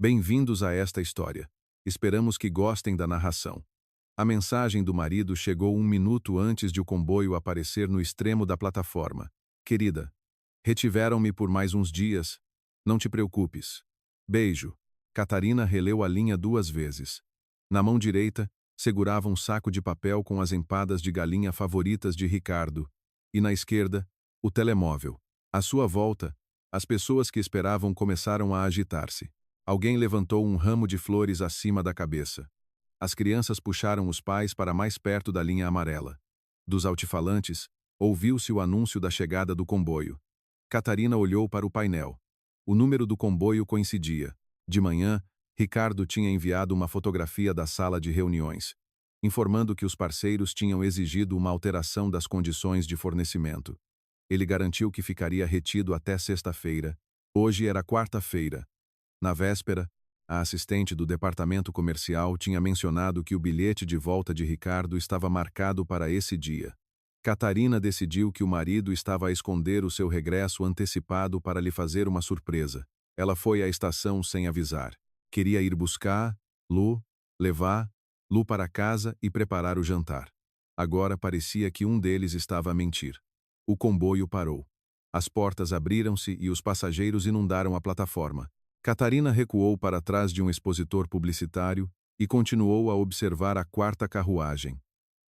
Bem-vindos a esta história. Esperamos que gostem da narração. A mensagem do marido chegou 1 minuto antes de o comboio aparecer no extremo da plataforma. Querida, retiveram-me por mais uns dias. Não te preocupes. Beijo. Catarina releu a linha 2 vezes. Na mão direita, segurava um saco de papel com as empadas de galinha favoritas de Ricardo. E na esquerda, o telemóvel. À sua volta, as pessoas que esperavam começaram a agitar-se. Alguém levantou um ramo de flores acima da cabeça. As crianças puxaram os pais para mais perto da linha amarela. Dos altifalantes, ouviu-se o anúncio da chegada do comboio. Catarina olhou para o painel. O número do comboio coincidia. De manhã, Ricardo tinha enviado uma fotografia da sala de reuniões, informando que os parceiros tinham exigido uma alteração das condições de fornecimento. Ele garantiu que ficaria retido até sexta-feira. Hoje era quarta-feira. Na véspera, a assistente do departamento comercial tinha mencionado que o bilhete de volta de Ricardo estava marcado para esse dia. Catarina decidiu que o marido estava a esconder o seu regresso antecipado para lhe fazer uma surpresa. Ela foi à estação sem avisar. Queria ir buscar levar Lu para casa e preparar o jantar. Agora parecia que um deles estava a mentir. O comboio parou. As portas abriram-se e os passageiros inundaram a plataforma. Catarina recuou para trás de um expositor publicitário e continuou a observar a quarta carruagem.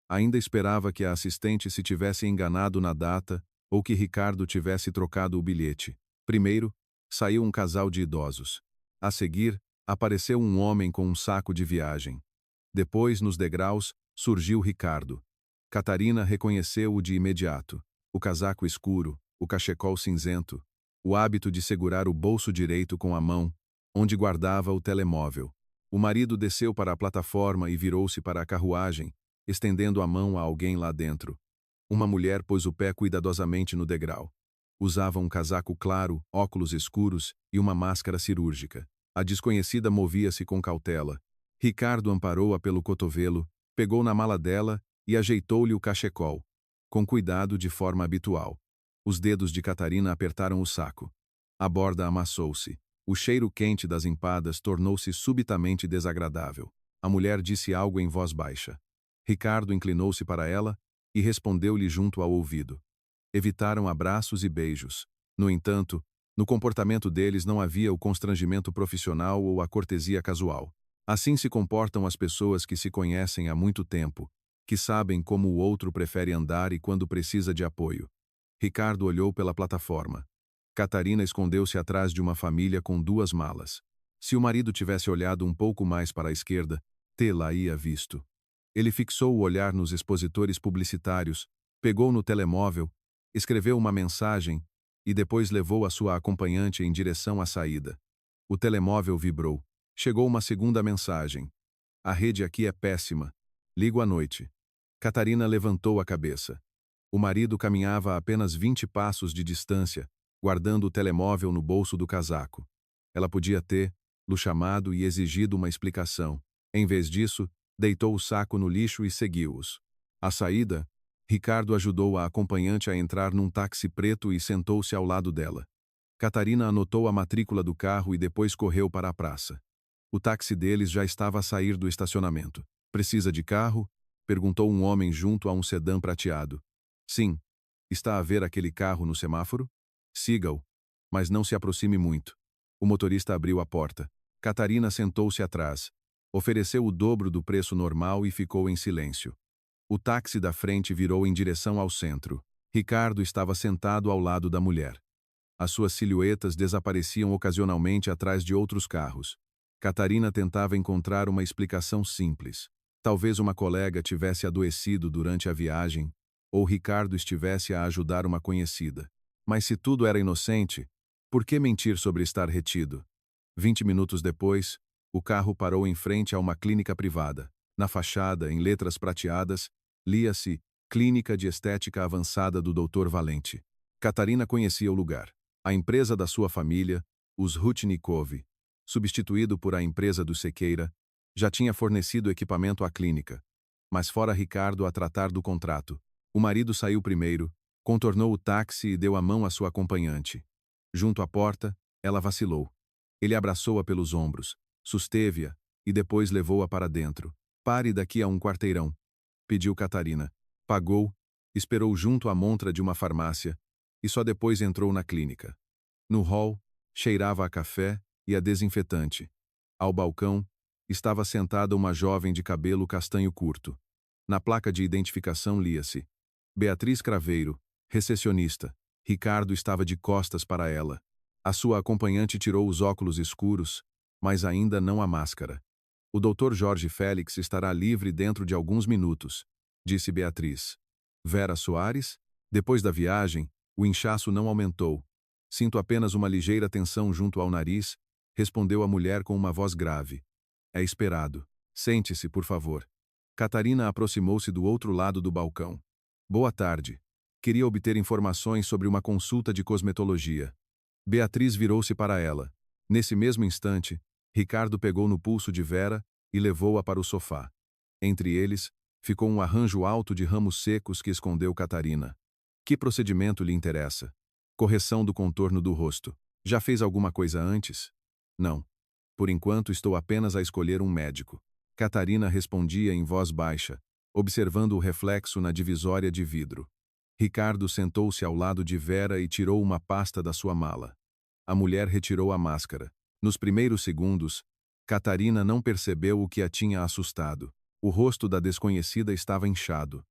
Ainda esperava que a assistente se tivesse enganado na data ou que Ricardo tivesse trocado o bilhete. Primeiro, saiu um casal de idosos. A seguir, apareceu um homem com um saco de viagem. Depois, nos degraus, surgiu Ricardo. Catarina reconheceu-o de imediato. O casaco escuro, o cachecol cinzento, o hábito de segurar o bolso direito com a mão, onde guardava o telemóvel. O marido desceu para a plataforma e virou-se para a carruagem, estendendo a mão a alguém lá dentro. Uma mulher pôs o pé cuidadosamente no degrau. Usava um casaco claro, óculos escuros e uma máscara cirúrgica. A desconhecida movia-se com cautela. Ricardo amparou-a pelo cotovelo, pegou na mala dela e ajeitou-lhe o cachecol, com cuidado de forma habitual. Os dedos de Catarina apertaram o saco. A borda amassou-se. O cheiro quente das empadas tornou-se subitamente desagradável. A mulher disse algo em voz baixa. Ricardo inclinou-se para ela e respondeu-lhe junto ao ouvido. Evitaram abraços e beijos. No entanto, no comportamento deles não havia o constrangimento profissional ou a cortesia casual. Assim se comportam as pessoas que se conhecem há muito tempo, que sabem como o outro prefere andar e quando precisa de apoio. Ricardo olhou pela plataforma. Catarina escondeu-se atrás de uma família com 2 malas. Se o marido tivesse olhado um pouco mais para a esquerda, tê-la ia visto. Ele fixou o olhar nos expositores publicitários, pegou no telemóvel, escreveu uma mensagem e depois levou a sua acompanhante em direção à saída. O telemóvel vibrou. Chegou uma segunda mensagem. A rede aqui é péssima. Ligo à noite. Catarina levantou a cabeça. O marido caminhava a apenas 20 passos de distância, guardando o telemóvel no bolso do casaco. Ela podia tê-lo chamado e exigido uma explicação. Em vez disso, deitou o saco no lixo e seguiu-os. À saída, Ricardo ajudou a acompanhante a entrar num táxi preto e sentou-se ao lado dela. Catarina anotou a matrícula do carro e depois correu para a praça. O táxi deles já estava a sair do estacionamento. Precisa de carro? Perguntou um homem junto a um sedã prateado. Sim. Está a ver aquele carro no semáforo? Siga-o, mas não se aproxime muito. O motorista abriu a porta. Catarina sentou-se atrás. Ofereceu o dobro do preço normal e ficou em silêncio. O táxi da frente virou em direção ao centro. Ricardo estava sentado ao lado da mulher. As suas silhuetas desapareciam ocasionalmente atrás de outros carros. Catarina tentava encontrar uma explicação simples. Talvez uma colega tivesse adoecido durante a viagem, ou Ricardo estivesse a ajudar uma conhecida. Mas se tudo era inocente, por que mentir sobre estar retido? 20 minutos depois, o carro parou em frente a uma clínica privada. Na fachada, em letras prateadas, lia-se Clínica de Estética Avançada do Dr. Valente. Catarina conhecia o lugar. A empresa da sua família, os Rutnikov, substituído por a empresa do Sequeira, já tinha fornecido equipamento à clínica. Mas fora Ricardo a tratar do contrato. O marido saiu primeiro, contornou o táxi e deu a mão à sua acompanhante. Junto à porta, ela vacilou. Ele abraçou-a pelos ombros. Susteve-a e depois levou-a para dentro. Pare daqui a um quarteirão, pediu Catarina. Pagou, esperou junto à montra de uma farmácia e só depois entrou na clínica. No hall, cheirava a café e a desinfetante. Ao balcão, estava sentada uma jovem de cabelo castanho curto. Na placa de identificação lia-se: Beatriz Craveiro, recepcionista. Ricardo estava de costas para ela. A sua acompanhante tirou os óculos escuros, mas ainda não a máscara. O Dr. Jorge Félix estará livre dentro de alguns minutos, disse Beatriz. Vera Soares? Depois da viagem, o inchaço não aumentou. Sinto apenas uma ligeira tensão junto ao nariz, respondeu a mulher com uma voz grave. É esperado. Sente-se, por favor. Catarina aproximou-se do outro lado do balcão. Boa tarde. Queria obter informações sobre uma consulta de cosmetologia. Beatriz virou-se para ela. Nesse mesmo instante, Ricardo pegou no pulso de Vera e levou-a para o sofá. Entre eles, ficou um arranjo alto de ramos secos que escondeu Catarina. Que procedimento lhe interessa? Correção do contorno do rosto. Já fez alguma coisa antes? Não. Por enquanto estou apenas a escolher um médico. Catarina respondia em voz baixa, observando o reflexo na divisória de vidro. Ricardo sentou-se ao lado de Vera e tirou uma pasta da sua mala. A mulher retirou a máscara. Nos primeiros segundos, Catarina não percebeu o que a tinha assustado. O rosto da desconhecida estava inchado.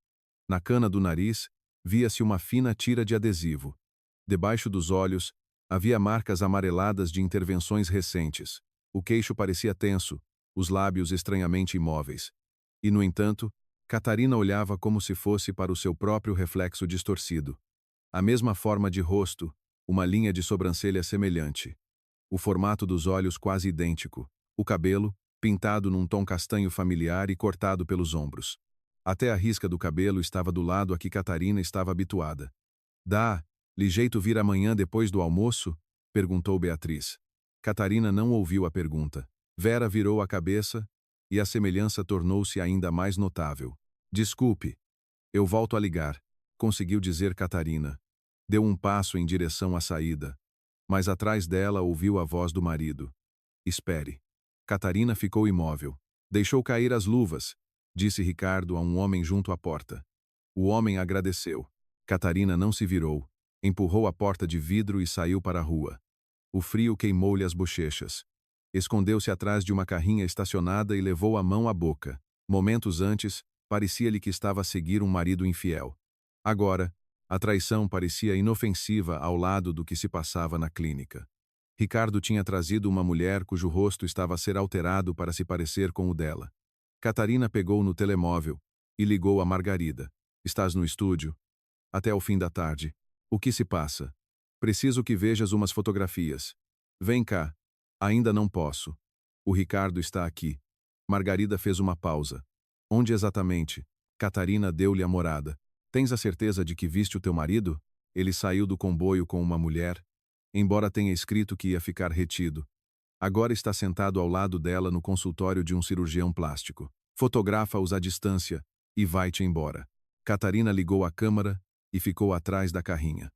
Na cana do nariz, via-se uma fina tira de adesivo. Debaixo dos olhos, havia marcas amareladas de intervenções recentes. O queixo parecia tenso, os lábios estranhamente imóveis. E, no entanto, Catarina olhava como se fosse para o seu próprio reflexo distorcido. A mesma forma de rosto, uma linha de sobrancelha semelhante. O formato dos olhos quase idêntico. O cabelo, pintado num tom castanho familiar e cortado pelos ombros. Até a risca do cabelo estava do lado a que Catarina estava habituada. Dá-lhe jeito vir amanhã depois do almoço? Perguntou Beatriz. Catarina não ouviu a pergunta. Vera virou a cabeça e a semelhança tornou-se ainda mais notável. Desculpe. Eu volto a ligar, conseguiu dizer Catarina. Deu um passo em direção à saída, mas atrás dela ouviu a voz do marido. Espere. Catarina ficou imóvel. Deixou cair as luvas, disse Ricardo a um homem junto à porta. O homem agradeceu. Catarina não se virou, empurrou a porta de vidro e saiu para a rua. O frio queimou-lhe as bochechas. Escondeu-se atrás de uma carrinha estacionada e levou a mão à boca. Momentos antes, parecia-lhe que estava a seguir um marido infiel. Agora, a traição parecia inofensiva ao lado do que se passava na clínica. Ricardo tinha trazido uma mulher cujo rosto estava a ser alterado para se parecer com o dela. Catarina pegou no telemóvel e ligou a Margarida. Estás no estúdio? Até ao fim da tarde. O que se passa? Preciso que vejas umas fotografias. Vem cá. Ainda não posso. O Ricardo está aqui. Margarida fez uma pausa. Onde exatamente? Catarina deu-lhe a morada. Tens a certeza de que viste o teu marido? Ele saiu do comboio com uma mulher, embora tenha escrito que ia ficar retido. Agora está sentado ao lado dela no consultório de um cirurgião plástico. Fotografa-os à distância e vai-te embora. Catarina ligou a câmera e ficou atrás da carrinha.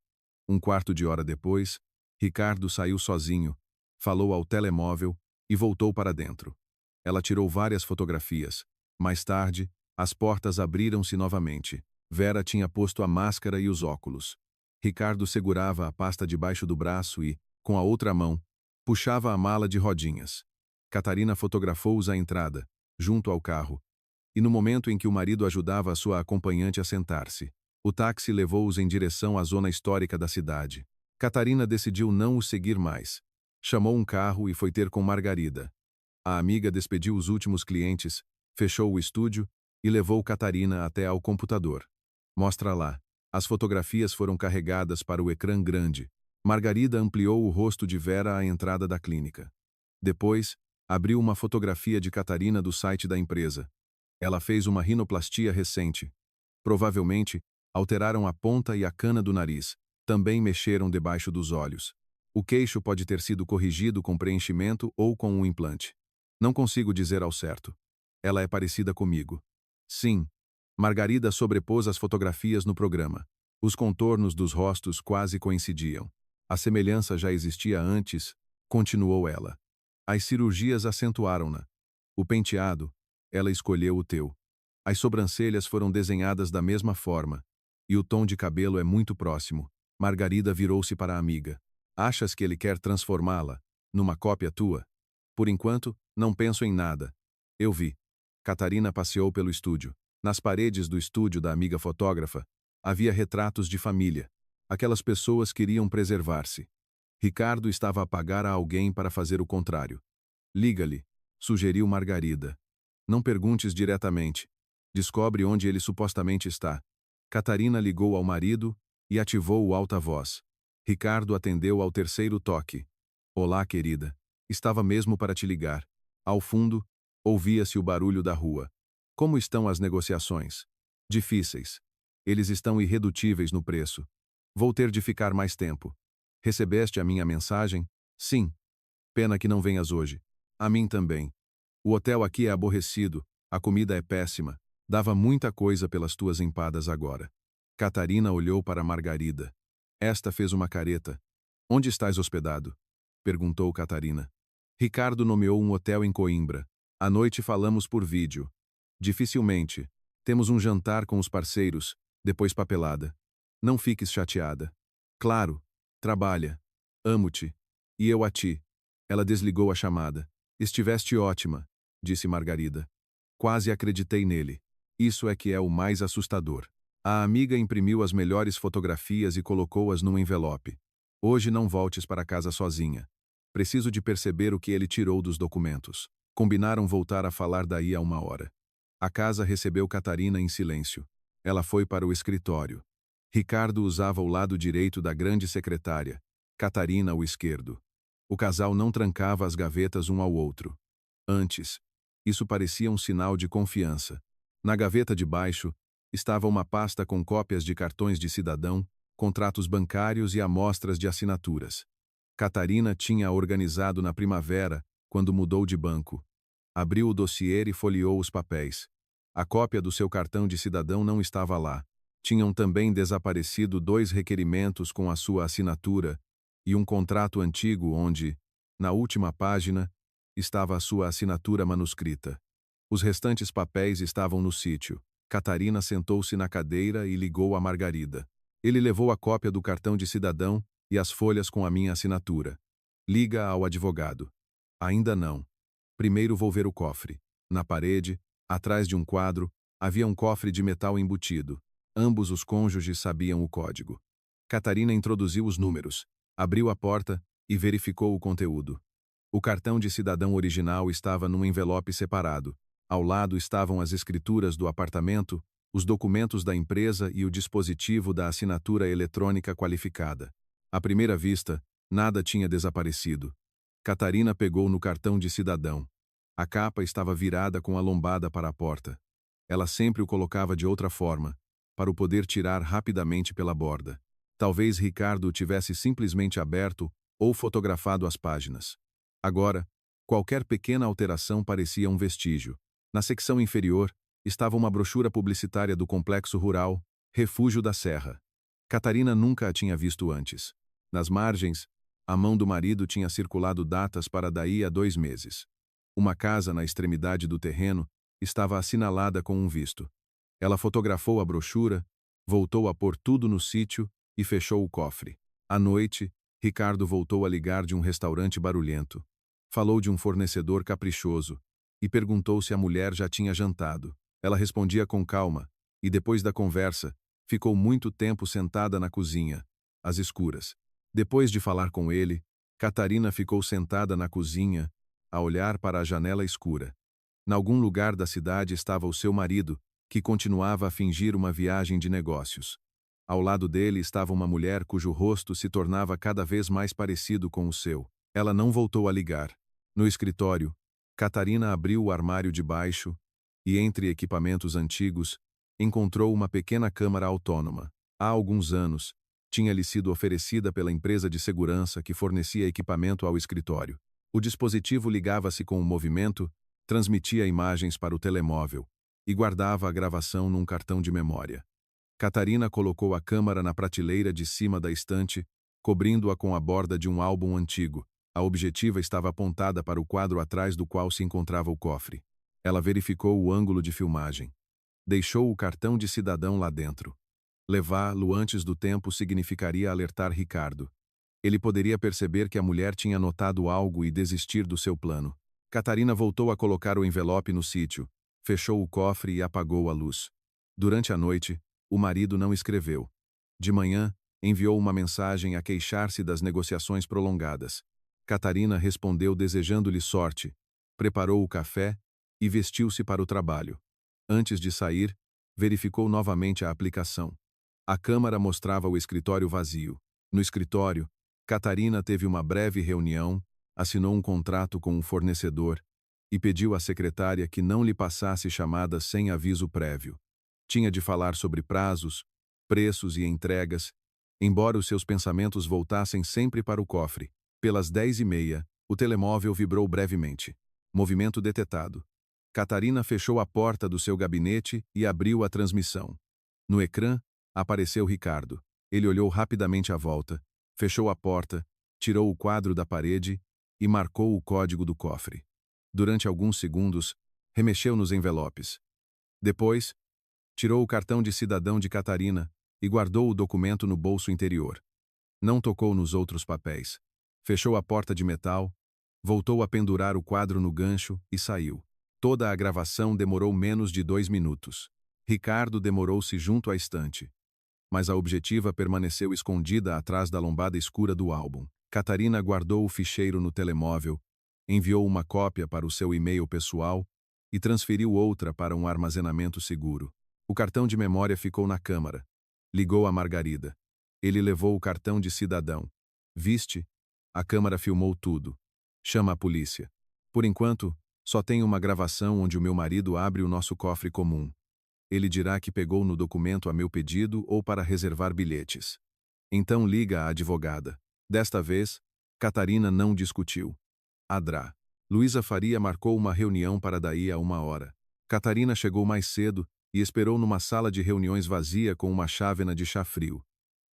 Um quarto de hora depois, Ricardo saiu sozinho, falou ao telemóvel e voltou para dentro. Ela tirou várias fotografias. Mais tarde, as portas abriram-se novamente. Vera tinha posto a máscara e os óculos. Ricardo segurava a pasta debaixo do braço e, com a outra mão, puxava a mala de rodinhas. Catarina fotografou-os à entrada, junto ao carro, e no momento em que o marido ajudava a sua acompanhante a sentar-se, o táxi levou-os em direção à zona histórica da cidade. Catarina decidiu não o seguir mais. Chamou um carro e foi ter com Margarida. A amiga despediu os últimos clientes, fechou o estúdio e levou Catarina até ao computador. Mostra lá. As fotografias foram carregadas para o ecrã grande. Margarida ampliou o rosto de Vera à entrada da clínica. Depois, abriu uma fotografia de Catarina do site da empresa. Ela fez uma rinoplastia recente. Provavelmente, alteraram a ponta e a cana do nariz. Também mexeram debaixo dos olhos. O queixo pode ter sido corrigido com preenchimento ou com um implante. Não consigo dizer ao certo. Ela é parecida comigo. Sim. Margarida sobrepôs as fotografias no programa. Os contornos dos rostos quase coincidiam. A semelhança já existia antes, continuou ela. As cirurgias acentuaram-na. O penteado, ela escolheu o teu. As sobrancelhas foram desenhadas da mesma forma. E o tom de cabelo é muito próximo. Margarida virou-se para a amiga. Achas que ele quer transformá-la numa cópia tua? Por enquanto, não penso em nada. Eu vi. Catarina passeou pelo estúdio. Nas paredes do estúdio da amiga fotógrafa, havia retratos de família. Aquelas pessoas queriam preservar-se. Ricardo estava a pagar a alguém para fazer o contrário. Liga-lhe, sugeriu Margarida. Não perguntes diretamente. Descobre onde ele supostamente está. Catarina ligou ao marido e ativou o alta-voz. Ricardo atendeu ao terceiro toque. Olá, querida. Estava mesmo para te ligar. Ao fundo, ouvia-se o barulho da rua. Como estão as negociações? Difíceis. Eles estão irredutíveis no preço. Vou ter de ficar mais tempo. Recebeste a minha mensagem? Sim. Pena que não venhas hoje. A mim também. O hotel aqui é aborrecido, a comida é péssima. Dava muita coisa pelas tuas empadas agora. Catarina olhou para Margarida. Esta fez uma careta. Onde estás hospedado? Perguntou Catarina. Ricardo nomeou um hotel em Coimbra. À noite falamos por vídeo. Dificilmente. Temos um jantar com os parceiros, depois papelada. Não fiques chateada. Claro. Trabalha. Amo-te. E eu a ti. Ela desligou a chamada. Estiveste ótima, disse Margarida. Quase acreditei nele. Isso é que é o mais assustador. A amiga imprimiu as melhores fotografias e colocou-as num envelope. Hoje não voltes para casa sozinha. Preciso de perceber o que ele tirou dos documentos. Combinaram voltar a falar daí a 1 hora. A casa recebeu Catarina em silêncio. Ela foi para o escritório. Ricardo usava o lado direito da grande secretária, Catarina o esquerdo. O casal não trancava as gavetas um ao outro. Antes, isso parecia um sinal de confiança. Na gaveta de baixo, estava uma pasta com cópias de cartões de cidadão, contratos bancários e amostras de assinaturas. Catarina tinha organizado na primavera, quando mudou de banco. Abriu o dossiê e folheou os papéis. A cópia do seu cartão de cidadão não estava lá. Tinham também desaparecido 2 requerimentos com a sua assinatura e um contrato antigo onde, na última página, estava a sua assinatura manuscrita. Os restantes papéis estavam no sítio. Catarina sentou-se na cadeira e ligou a Margarida. Ele levou a cópia do cartão de cidadão e as folhas com a minha assinatura. Liga ao advogado. Ainda não. Primeiro vou ver o cofre. Na parede, atrás de um quadro, havia um cofre de metal embutido. Ambos os cônjuges sabiam o código. Catarina introduziu os números, abriu a porta e verificou o conteúdo. O cartão de cidadão original estava num envelope separado. Ao lado estavam as escrituras do apartamento, os documentos da empresa e o dispositivo da assinatura eletrônica qualificada. À primeira vista, nada tinha desaparecido. Catarina pegou no cartão de cidadão. A capa estava virada com a lombada para a porta. Ela sempre o colocava de outra forma, para o poder tirar rapidamente pela borda. Talvez Ricardo o tivesse simplesmente aberto ou fotografado as páginas. Agora, qualquer pequena alteração parecia um vestígio. Na secção inferior, estava uma brochura publicitária do complexo rural Refúgio da Serra. Catarina nunca a tinha visto antes. Nas margens, a mão do marido tinha circulado datas para daí a 2 meses. Uma casa na extremidade do terreno estava assinalada com um visto. Ela fotografou a brochura, voltou a pôr tudo no sítio e fechou o cofre. À noite, Ricardo voltou a ligar de um restaurante barulhento. Falou de um fornecedor caprichoso e perguntou se a mulher já tinha jantado. Ela respondia com calma e, depois da conversa, ficou muito tempo sentada na cozinha, às escuras. Depois de falar com ele, Catarina ficou sentada na cozinha, a olhar para a janela escura. Em algum lugar da cidade estava o seu marido, que continuava a fingir uma viagem de negócios. Ao lado dele estava uma mulher cujo rosto se tornava cada vez mais parecido com o seu. Ela não voltou a ligar. No escritório, Catarina abriu o armário de baixo e, entre equipamentos antigos, encontrou uma pequena câmara autônoma. Há alguns anos, tinha-lhe sido oferecida pela empresa de segurança que fornecia equipamento ao escritório. O dispositivo ligava-se com um movimento, transmitia imagens para o telemóvel e guardava a gravação num cartão de memória. Catarina colocou a câmara na prateleira de cima da estante, cobrindo-a com a borda de um álbum antigo. A objetiva estava apontada para o quadro atrás do qual se encontrava o cofre. Ela verificou o ângulo de filmagem. Deixou o cartão de cidadão lá dentro. Levá-lo antes do tempo significaria alertar Ricardo. Ele poderia perceber que a mulher tinha notado algo e desistir do seu plano. Catarina voltou a colocar o envelope no sítio, fechou o cofre e apagou a luz. Durante a noite, o marido não escreveu. De manhã, enviou uma mensagem a queixar-se das negociações prolongadas. Catarina respondeu desejando-lhe sorte, preparou o café e vestiu-se para o trabalho. Antes de sair, verificou novamente a aplicação. A câmara mostrava o escritório vazio. No escritório, Catarina teve uma breve reunião, assinou um contrato com um fornecedor e pediu à secretária que não lhe passasse chamadas sem aviso prévio. Tinha de falar sobre prazos, preços e entregas, embora os seus pensamentos voltassem sempre para o cofre. Pelas 10h30, o telemóvel vibrou brevemente. Movimento detetado. Catarina fechou a porta do seu gabinete e abriu a transmissão. No ecrã, apareceu Ricardo. Ele olhou rapidamente à volta, fechou a porta, tirou o quadro da parede e marcou o código do cofre. Durante alguns segundos, remexeu nos envelopes. Depois, tirou o cartão de cidadão de Catarina e guardou o documento no bolso interior. Não tocou nos outros papéis. Fechou a porta de metal, voltou a pendurar o quadro no gancho e saiu. Toda a gravação demorou menos de 2 minutos. Ricardo demorou-se junto à estante. Mas a objetiva permaneceu escondida atrás da lombada escura do álbum. Catarina guardou o ficheiro no telemóvel, enviou uma cópia para o seu e-mail pessoal e transferiu outra para um armazenamento seguro. O cartão de memória ficou na câmara. Ligou a Margarida. Ele levou o cartão de cidadão. Viste? A câmara filmou tudo. Chama a polícia. Por enquanto, só tem uma gravação onde o meu marido abre o nosso cofre comum. Ele dirá que pegou no documento a meu pedido ou para reservar bilhetes. Então liga à advogada. Desta vez, Catarina não discutiu. Adrá. Luísa Faria marcou uma reunião para daí a 1 hora. Catarina chegou mais cedo e esperou numa sala de reuniões vazia com uma chávena de chá frio.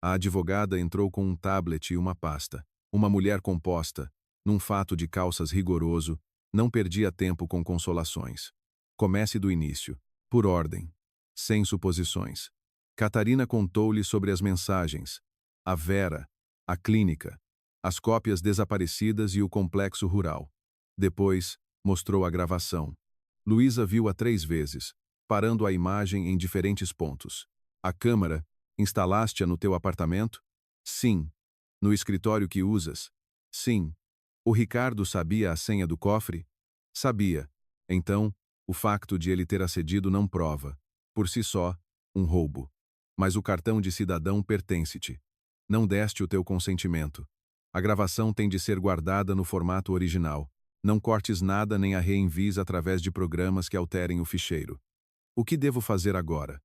A advogada entrou com um tablet e uma pasta. Uma mulher composta, num fato de calças rigoroso, não perdia tempo com consolações. Comece do início, por ordem, sem suposições. Catarina contou-lhe sobre as mensagens, a Vera, a clínica, as cópias desaparecidas e o complexo rural. Depois, mostrou a gravação. Luísa viu-a 3 vezes, parando a imagem em diferentes pontos. A câmara, instalaste-a no teu apartamento? Sim. No escritório que usas? Sim. O Ricardo sabia a senha do cofre? Sabia. Então, o facto de ele ter acedido não prova, por si só, um roubo. Mas o cartão de cidadão pertence-te. Não deste o teu consentimento. A gravação tem de ser guardada no formato original. Não cortes nada nem a reenvies através de programas que alterem o ficheiro. O que devo fazer agora?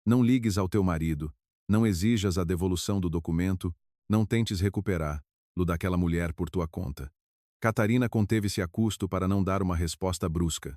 Não ligues ao teu marido, não exijas a devolução do documento, não tentes recuperar-lo daquela mulher por tua conta. Catarina conteve-se a custo para não dar uma resposta brusca.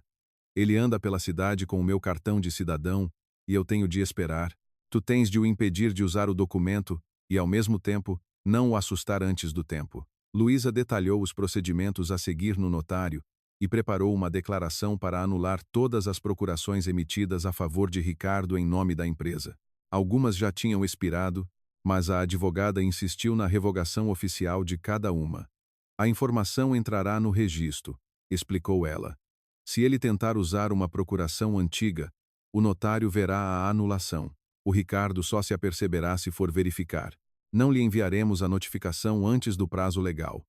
Ele anda pela cidade com o meu cartão de cidadão e eu tenho de esperar. Tu tens de o impedir de usar o documento e, ao mesmo tempo, não o assustar antes do tempo. Luísa detalhou os procedimentos a seguir no notário e preparou uma declaração para anular todas as procurações emitidas a favor de Ricardo em nome da empresa. Algumas já tinham expirado, mas a advogada insistiu na revogação oficial de cada uma. A informação entrará no registro, explicou ela. Se ele tentar usar uma procuração antiga, o notário verá a anulação. O Ricardo só se aperceberá se for verificar. Não lhe enviaremos a notificação antes do prazo legal.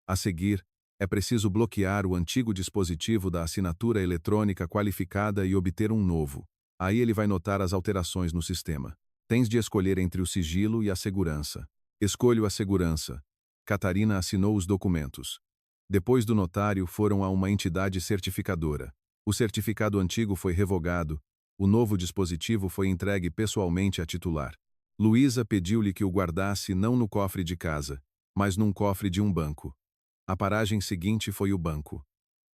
A seguir, é preciso bloquear o antigo dispositivo da assinatura eletrônica qualificada e obter um novo. Aí ele vai notar as alterações no sistema. Tens de escolher entre o sigilo e a segurança. Escolho a segurança. Catarina assinou os documentos. Depois do notário, foram a uma entidade certificadora. O certificado antigo foi revogado. O novo dispositivo foi entregue pessoalmente à titular. Luísa pediu-lhe que o guardasse não no cofre de casa, mas num cofre de um banco. A paragem seguinte foi o banco.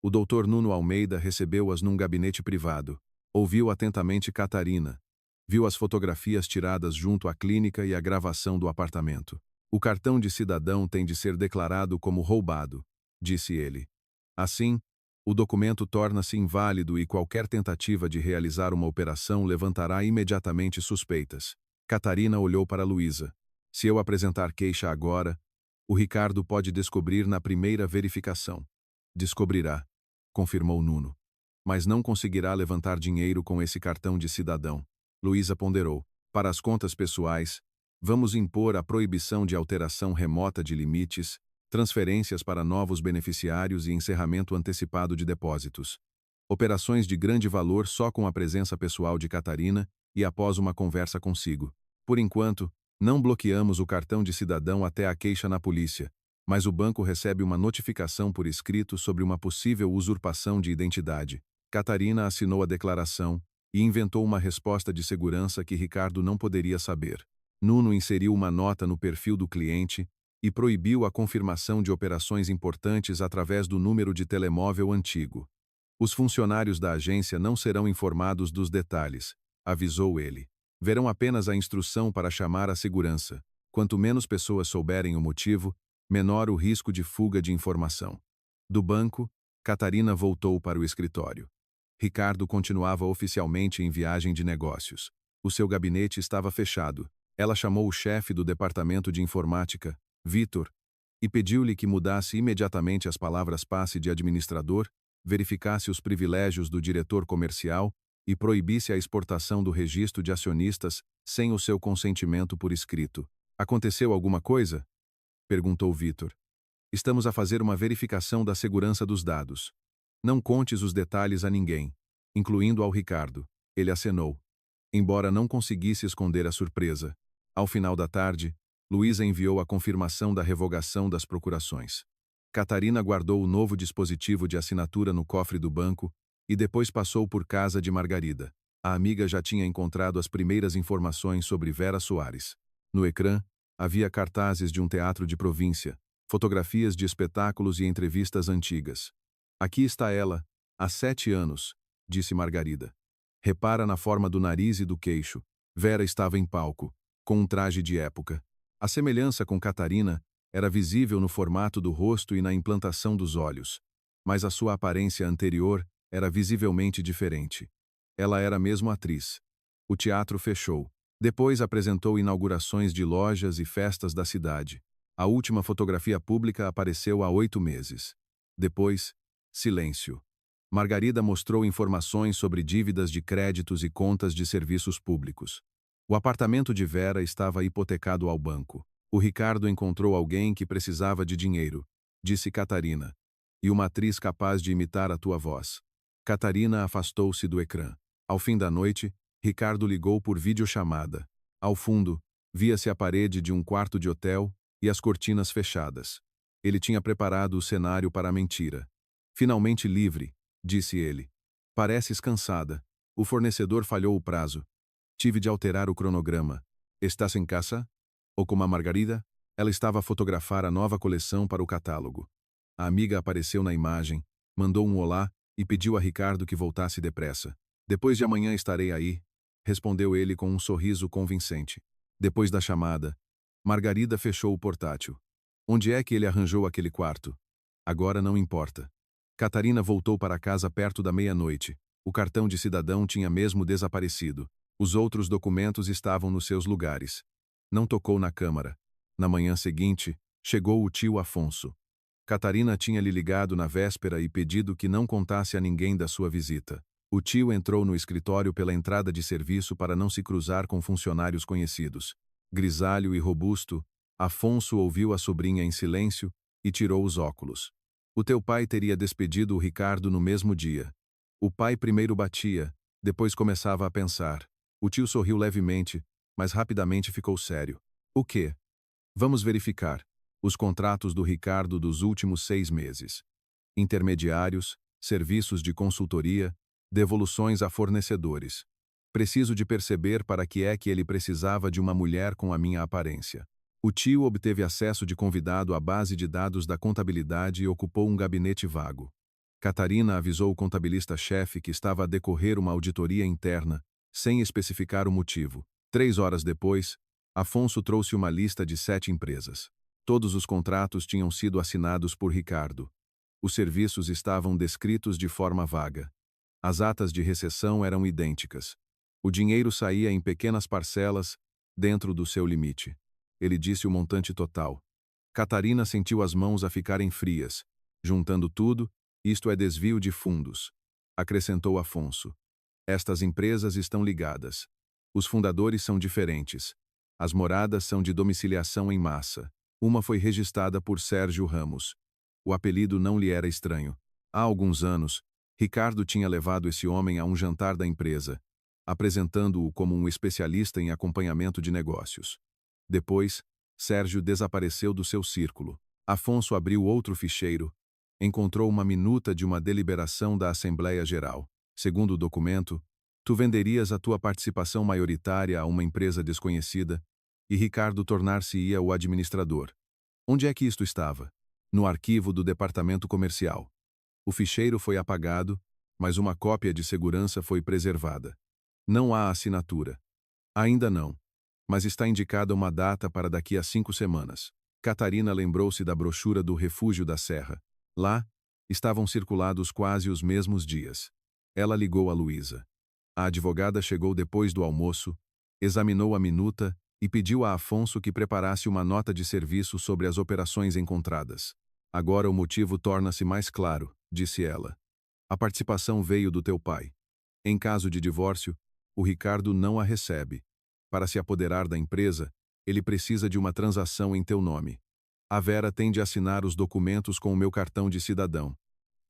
O Dr. Nuno Almeida recebeu-as num gabinete privado. Ouviu atentamente Catarina. Viu as fotografias tiradas junto à clínica e a gravação do apartamento. O cartão de cidadão tem de ser declarado como roubado. disse ele. Assim, o documento torna-se inválido e qualquer tentativa de realizar uma operação levantará imediatamente suspeitas. Catarina olhou para Luísa. Se eu apresentar queixa agora, o Ricardo pode descobrir na primeira verificação. Descobrirá, confirmou Nuno. Mas não conseguirá levantar dinheiro com esse cartão de cidadão. Luísa ponderou. Para as contas pessoais, vamos impor a proibição de alteração remota de limites, transferências para novos beneficiários e encerramento antecipado de depósitos. Operações de grande valor só com a presença pessoal de Catarina e após uma conversa consigo. Por enquanto, não bloqueamos o cartão de cidadão até a queixa na polícia, mas o banco recebe uma notificação por escrito sobre uma possível usurpação de identidade. Catarina assinou a declaração e inventou uma resposta de segurança que Ricardo não poderia saber. Nuno inseriu uma nota no perfil do cliente e proibiu a confirmação de operações importantes através do número de telemóvel antigo. Os funcionários da agência não serão informados dos detalhes, avisou ele. Verão apenas a instrução para chamar a segurança. Quanto menos pessoas souberem o motivo, menor o risco de fuga de informação. Do banco, Catarina voltou para o escritório. Ricardo continuava oficialmente em viagem de negócios. O seu gabinete estava fechado. Ela chamou o chefe do departamento de informática, Vitor, e pediu-lhe que mudasse imediatamente as palavras passe de administrador, verificasse os privilégios do diretor comercial e proibisse a exportação do registro de acionistas sem o seu consentimento por escrito. Aconteceu alguma coisa? Perguntou Vitor. Estamos a fazer uma verificação da segurança dos dados. Não contes os detalhes a ninguém, incluindo ao Ricardo. Ele acenou. Embora não conseguisse esconder a surpresa. Ao final da tarde, Luísa enviou a confirmação da revogação das procurações. Catarina guardou o novo dispositivo de assinatura no cofre do banco e depois passou por casa de Margarida. A amiga já tinha encontrado as primeiras informações sobre Vera Soares. No ecrã, havia cartazes de um teatro de província, fotografias de espetáculos e entrevistas antigas. Aqui está ela, há 7 anos, disse Margarida. Repara na forma do nariz e do queixo. Vera estava em palco, com um traje de época. A semelhança com Catarina era visível no formato do rosto e na implantação dos olhos, mas a sua aparência anterior era visivelmente diferente. Ela era mesmo atriz. O teatro fechou. Depois apresentou inaugurações de lojas e festas da cidade. A última fotografia pública apareceu há 8 meses. Depois, silêncio. Margarida mostrou informações sobre dívidas de créditos e contas de serviços públicos. O apartamento de Vera estava hipotecado ao banco. O Ricardo encontrou alguém que precisava de dinheiro, disse Catarina, e uma atriz capaz de imitar a tua voz. Catarina afastou-se do ecrã. Ao fim da noite, Ricardo ligou por videochamada. Ao fundo, via-se a parede de um quarto de hotel e as cortinas fechadas. Ele tinha preparado o cenário para a mentira. Finalmente livre, disse ele. Pareces cansada. O fornecedor falhou o prazo. Tive de alterar o cronograma. Estás em casa? Ou com a Margarida? Ela estava a fotografar a nova coleção para o catálogo. A amiga apareceu na imagem, mandou um olá e pediu a Ricardo que voltasse depressa. Depois de amanhã estarei aí, respondeu ele com um sorriso convincente. Depois da chamada, Margarida fechou o portátil. Onde é que ele arranjou aquele quarto? Agora não importa. Catarina voltou para casa perto da meia-noite. O cartão de cidadão tinha mesmo desaparecido. Os outros documentos estavam nos seus lugares. Não tocou na câmara. Na manhã seguinte, chegou o tio Afonso. Catarina tinha lhe ligado na véspera e pedido que não contasse a ninguém da sua visita. O tio entrou no escritório pela entrada de serviço para não se cruzar com funcionários conhecidos. Grisalho e robusto, Afonso ouviu a sobrinha em silêncio e tirou os óculos. O teu pai teria despedido o Ricardo no mesmo dia. O pai primeiro batia, depois começava a pensar. O tio sorriu levemente, mas rapidamente ficou sério. O quê? Vamos verificar. Os contratos do Ricardo dos últimos 6 meses. Intermediários, serviços de consultoria, devoluções a fornecedores. Preciso de perceber para que é que ele precisava de uma mulher com a minha aparência. O tio obteve acesso de convidado à base de dados da contabilidade e ocupou um gabinete vago. Catarina avisou o contabilista-chefe que estava a decorrer uma auditoria interna, sem especificar o motivo. 3 horas depois, Afonso trouxe uma lista de 7 empresas. Todos os contratos tinham sido assinados por Ricardo. Os serviços estavam descritos de forma vaga. As atas de recessão eram idênticas. O dinheiro saía em pequenas parcelas, dentro do seu limite. Ele disse o montante total. Catarina sentiu as mãos a ficarem frias. Juntando tudo, isto é desvio de fundos. Acrescentou Afonso. Estas empresas estão ligadas. Os fundadores são diferentes. As moradas são de domiciliação em massa. Uma foi registrada por Sérgio Ramos. O apelido não lhe era estranho. Há alguns anos, Ricardo tinha levado esse homem a um jantar da empresa, apresentando-o como um especialista em acompanhamento de negócios. Depois, Sérgio desapareceu do seu círculo. Afonso abriu outro ficheiro. Encontrou uma minuta de uma deliberação da Assembleia Geral. Segundo o documento, tu venderias a tua participação maioritária a uma empresa desconhecida e Ricardo tornar-se-ia o administrador. Onde é que isto estava? No arquivo do departamento comercial. O ficheiro foi apagado, mas uma cópia de segurança foi preservada. Não há assinatura. Ainda não. Mas está indicada uma data para daqui a 5 semanas. Catarina lembrou-se da brochura do Refúgio da Serra. Lá, estavam circulados quase os mesmos dias. Ela ligou a Luísa. A advogada chegou depois do almoço, examinou a minuta e pediu a Afonso que preparasse uma nota de serviço sobre as operações encontradas. Agora o motivo torna-se mais claro, disse ela. A participação veio do teu pai. Em caso de divórcio, o Ricardo não a recebe. Para se apoderar da empresa, ele precisa de uma transação em teu nome. A Vera tem de assinar os documentos com o meu cartão de cidadão.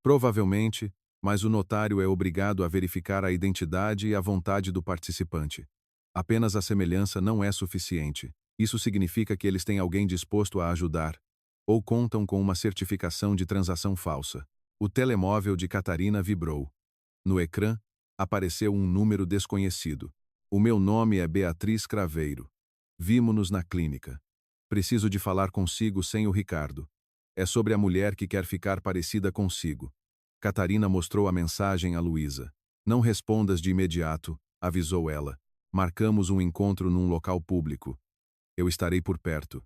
Provavelmente, mas o notário é obrigado a verificar a identidade e a vontade do participante. Apenas a semelhança não é suficiente. Isso significa que eles têm alguém disposto a ajudar, ou contam com uma certificação de transação falsa. O telemóvel de Catarina vibrou. No ecrã, apareceu um número desconhecido. O meu nome é Beatriz Craveiro. Vimo-nos na clínica. Preciso de falar consigo sem o Ricardo. É sobre a mulher que quer ficar parecida consigo. Catarina mostrou a mensagem a Luísa. Não respondas de imediato, avisou ela. Marcamos um encontro num local público. Eu estarei por perto.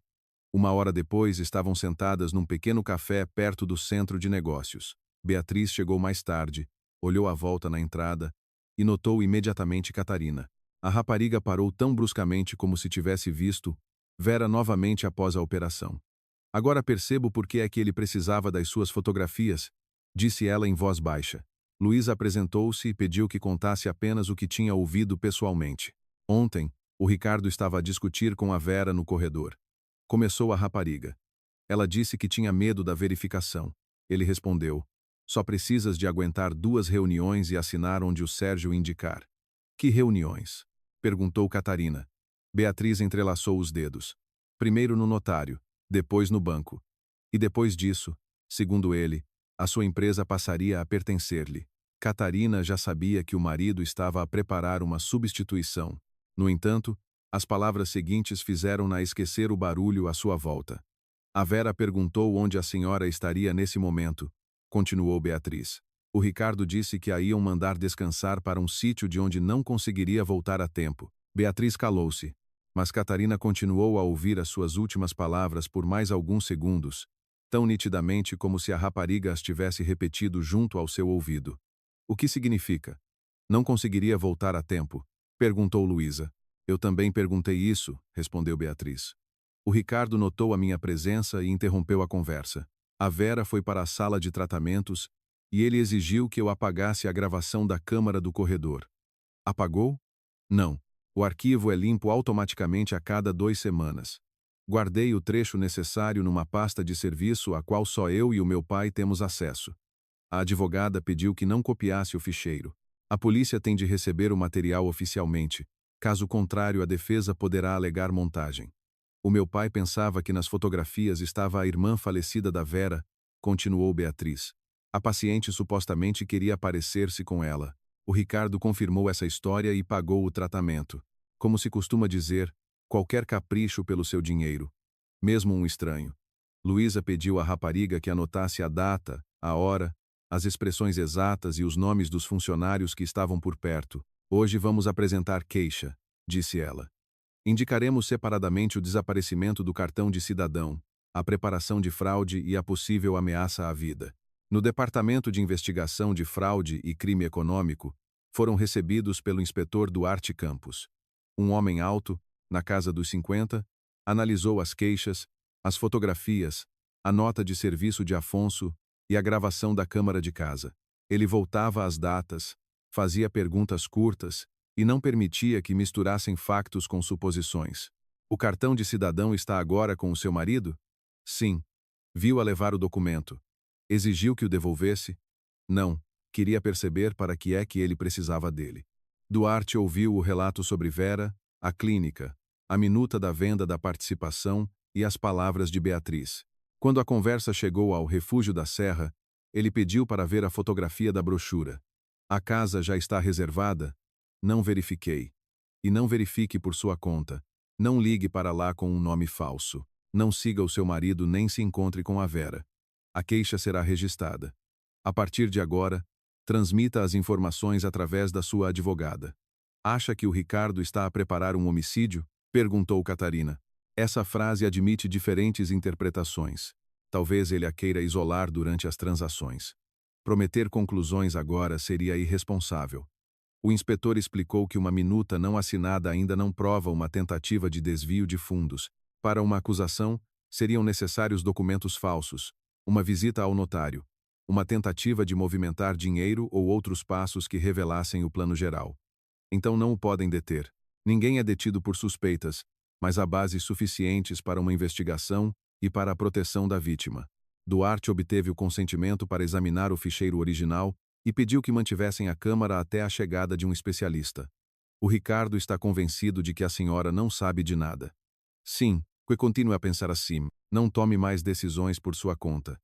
1 hora depois, estavam sentadas num pequeno café perto do centro de negócios. Beatriz chegou mais tarde, olhou à volta na entrada e notou imediatamente Catarina. A rapariga parou tão bruscamente como se tivesse visto Vera novamente após a operação. Agora percebo por que é que ele precisava das suas fotografias, disse ela em voz baixa. Luísa apresentou-se e pediu que contasse apenas o que tinha ouvido pessoalmente. Ontem, o Ricardo estava a discutir com a Vera no corredor. Começou a rapariga. Ela disse que tinha medo da verificação. Ele respondeu: só precisas de aguentar 2 reuniões e assinar onde o Sérgio indicar. Que reuniões? Perguntou Catarina. Beatriz entrelaçou os dedos. Primeiro no notário, depois no banco. E depois disso, segundo ele, a sua empresa passaria a pertencer-lhe. Catarina já sabia que o marido estava a preparar uma substituição. No entanto, as palavras seguintes fizeram-na esquecer o barulho à sua volta. A Vera perguntou onde a senhora estaria nesse momento, continuou Beatriz. O Ricardo disse que a iam mandar descansar para um sítio de onde não conseguiria voltar a tempo. Beatriz calou-se, mas Catarina continuou a ouvir as suas últimas palavras por mais alguns segundos, tão nitidamente como se a rapariga as tivesse repetido junto ao seu ouvido. O que significa? Não conseguiria voltar a tempo? Perguntou Luísa. Eu também perguntei isso, respondeu Beatriz. O Ricardo notou a minha presença e interrompeu a conversa. A Vera foi para a sala de tratamentos e ele exigiu que eu apagasse a gravação da câmara do corredor. Apagou? Não. O arquivo é limpo automaticamente a cada 2 semanas. Guardei o trecho necessário numa pasta de serviço a qual só eu e o meu pai temos acesso. A advogada pediu que não copiasse o ficheiro. A polícia tem de receber o material oficialmente. Caso contrário, a defesa poderá alegar montagem. O meu pai pensava que nas fotografias estava a irmã falecida da Vera, continuou Beatriz. A paciente supostamente queria aparecer-se com ela. O Ricardo confirmou essa história e pagou o tratamento. Como se costuma dizer, qualquer capricho pelo seu dinheiro. Mesmo um estranho. Luísa pediu à rapariga que anotasse a data, a hora, as expressões exatas e os nomes dos funcionários que estavam por perto. Hoje vamos apresentar queixa, disse ela. Indicaremos separadamente o desaparecimento do cartão de cidadão, a preparação de fraude e a possível ameaça à vida. No Departamento de Investigação de Fraude e Crime Econômico, foram recebidos pelo inspetor Duarte Campos. Um homem alto, na casa dos 50, analisou as queixas, as fotografias, a nota de serviço de Afonso e a gravação da câmara de casa. Ele voltava às datas, fazia perguntas curtas e não permitia que misturassem factos com suposições. O cartão de cidadão está agora com o seu marido? Sim. Viu-a levar o documento. Exigiu que o devolvesse? Não. Queria perceber para que é que ele precisava dele. Duarte ouviu o relato sobre Vera, a clínica, a minuta da venda da participação e as palavras de Beatriz. Quando a conversa chegou ao Refúgio da Serra, ele pediu para ver a fotografia da brochura. A casa já está reservada? Não verifiquei. E não verifique por sua conta. Não ligue para lá com um nome falso. Não siga o seu marido nem se encontre com a Vera. A queixa será registrada. A partir de agora, transmita as informações através da sua advogada. Acha que o Ricardo está a preparar um homicídio? Perguntou Catarina. Essa frase admite diferentes interpretações. Talvez ele a queira isolar durante as transações. Prometer conclusões agora seria irresponsável. O inspetor explicou que uma minuta não assinada ainda não prova uma tentativa de desvio de fundos. Para uma acusação, seriam necessários documentos falsos, uma visita ao notário, uma tentativa de movimentar dinheiro ou outros passos que revelassem o plano geral. Então não o podem deter. Ninguém é detido por suspeitas, mas há bases suficientes para uma investigação e para a proteção da vítima. Duarte obteve o consentimento para examinar o ficheiro original e pediu que mantivessem a câmara até a chegada de um especialista. O Ricardo está convencido de que a senhora não sabe de nada. Sim, que continue a pensar assim, não tome mais decisões por sua conta.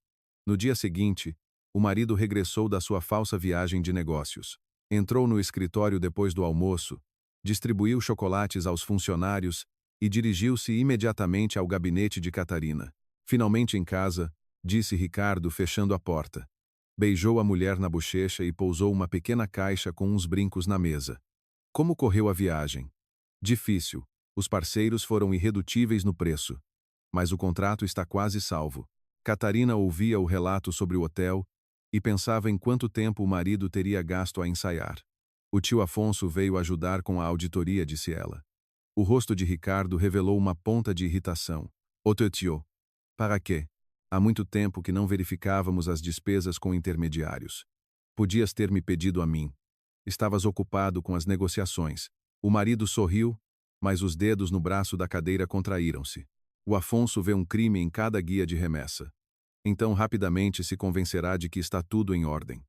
No dia seguinte, o marido regressou da sua falsa viagem de negócios. Entrou no escritório depois do almoço, distribuiu chocolates aos funcionários e dirigiu-se imediatamente ao gabinete de Catarina. Finalmente em casa, disse Ricardo fechando a porta. Beijou a mulher na bochecha e pousou uma pequena caixa com uns brincos na mesa. Como correu a viagem? Difícil. Os parceiros foram irredutíveis no preço. Mas o contrato está quase salvo. Catarina ouvia o relato sobre o hotel e pensava em quanto tempo o marido teria gasto a ensaiar. O tio Afonso veio ajudar com a auditoria, disse ela. O rosto de Ricardo revelou uma ponta de irritação. Ô tio, para quê? Há muito tempo que não verificávamos as despesas com intermediários. Podias ter me pedido a mim. Estavas ocupado com as negociações. O marido sorriu, mas os dedos no braço da cadeira contraíram-se. O Afonso vê um crime em cada guia de remessa. Então rapidamente se convencerá de que está tudo em ordem.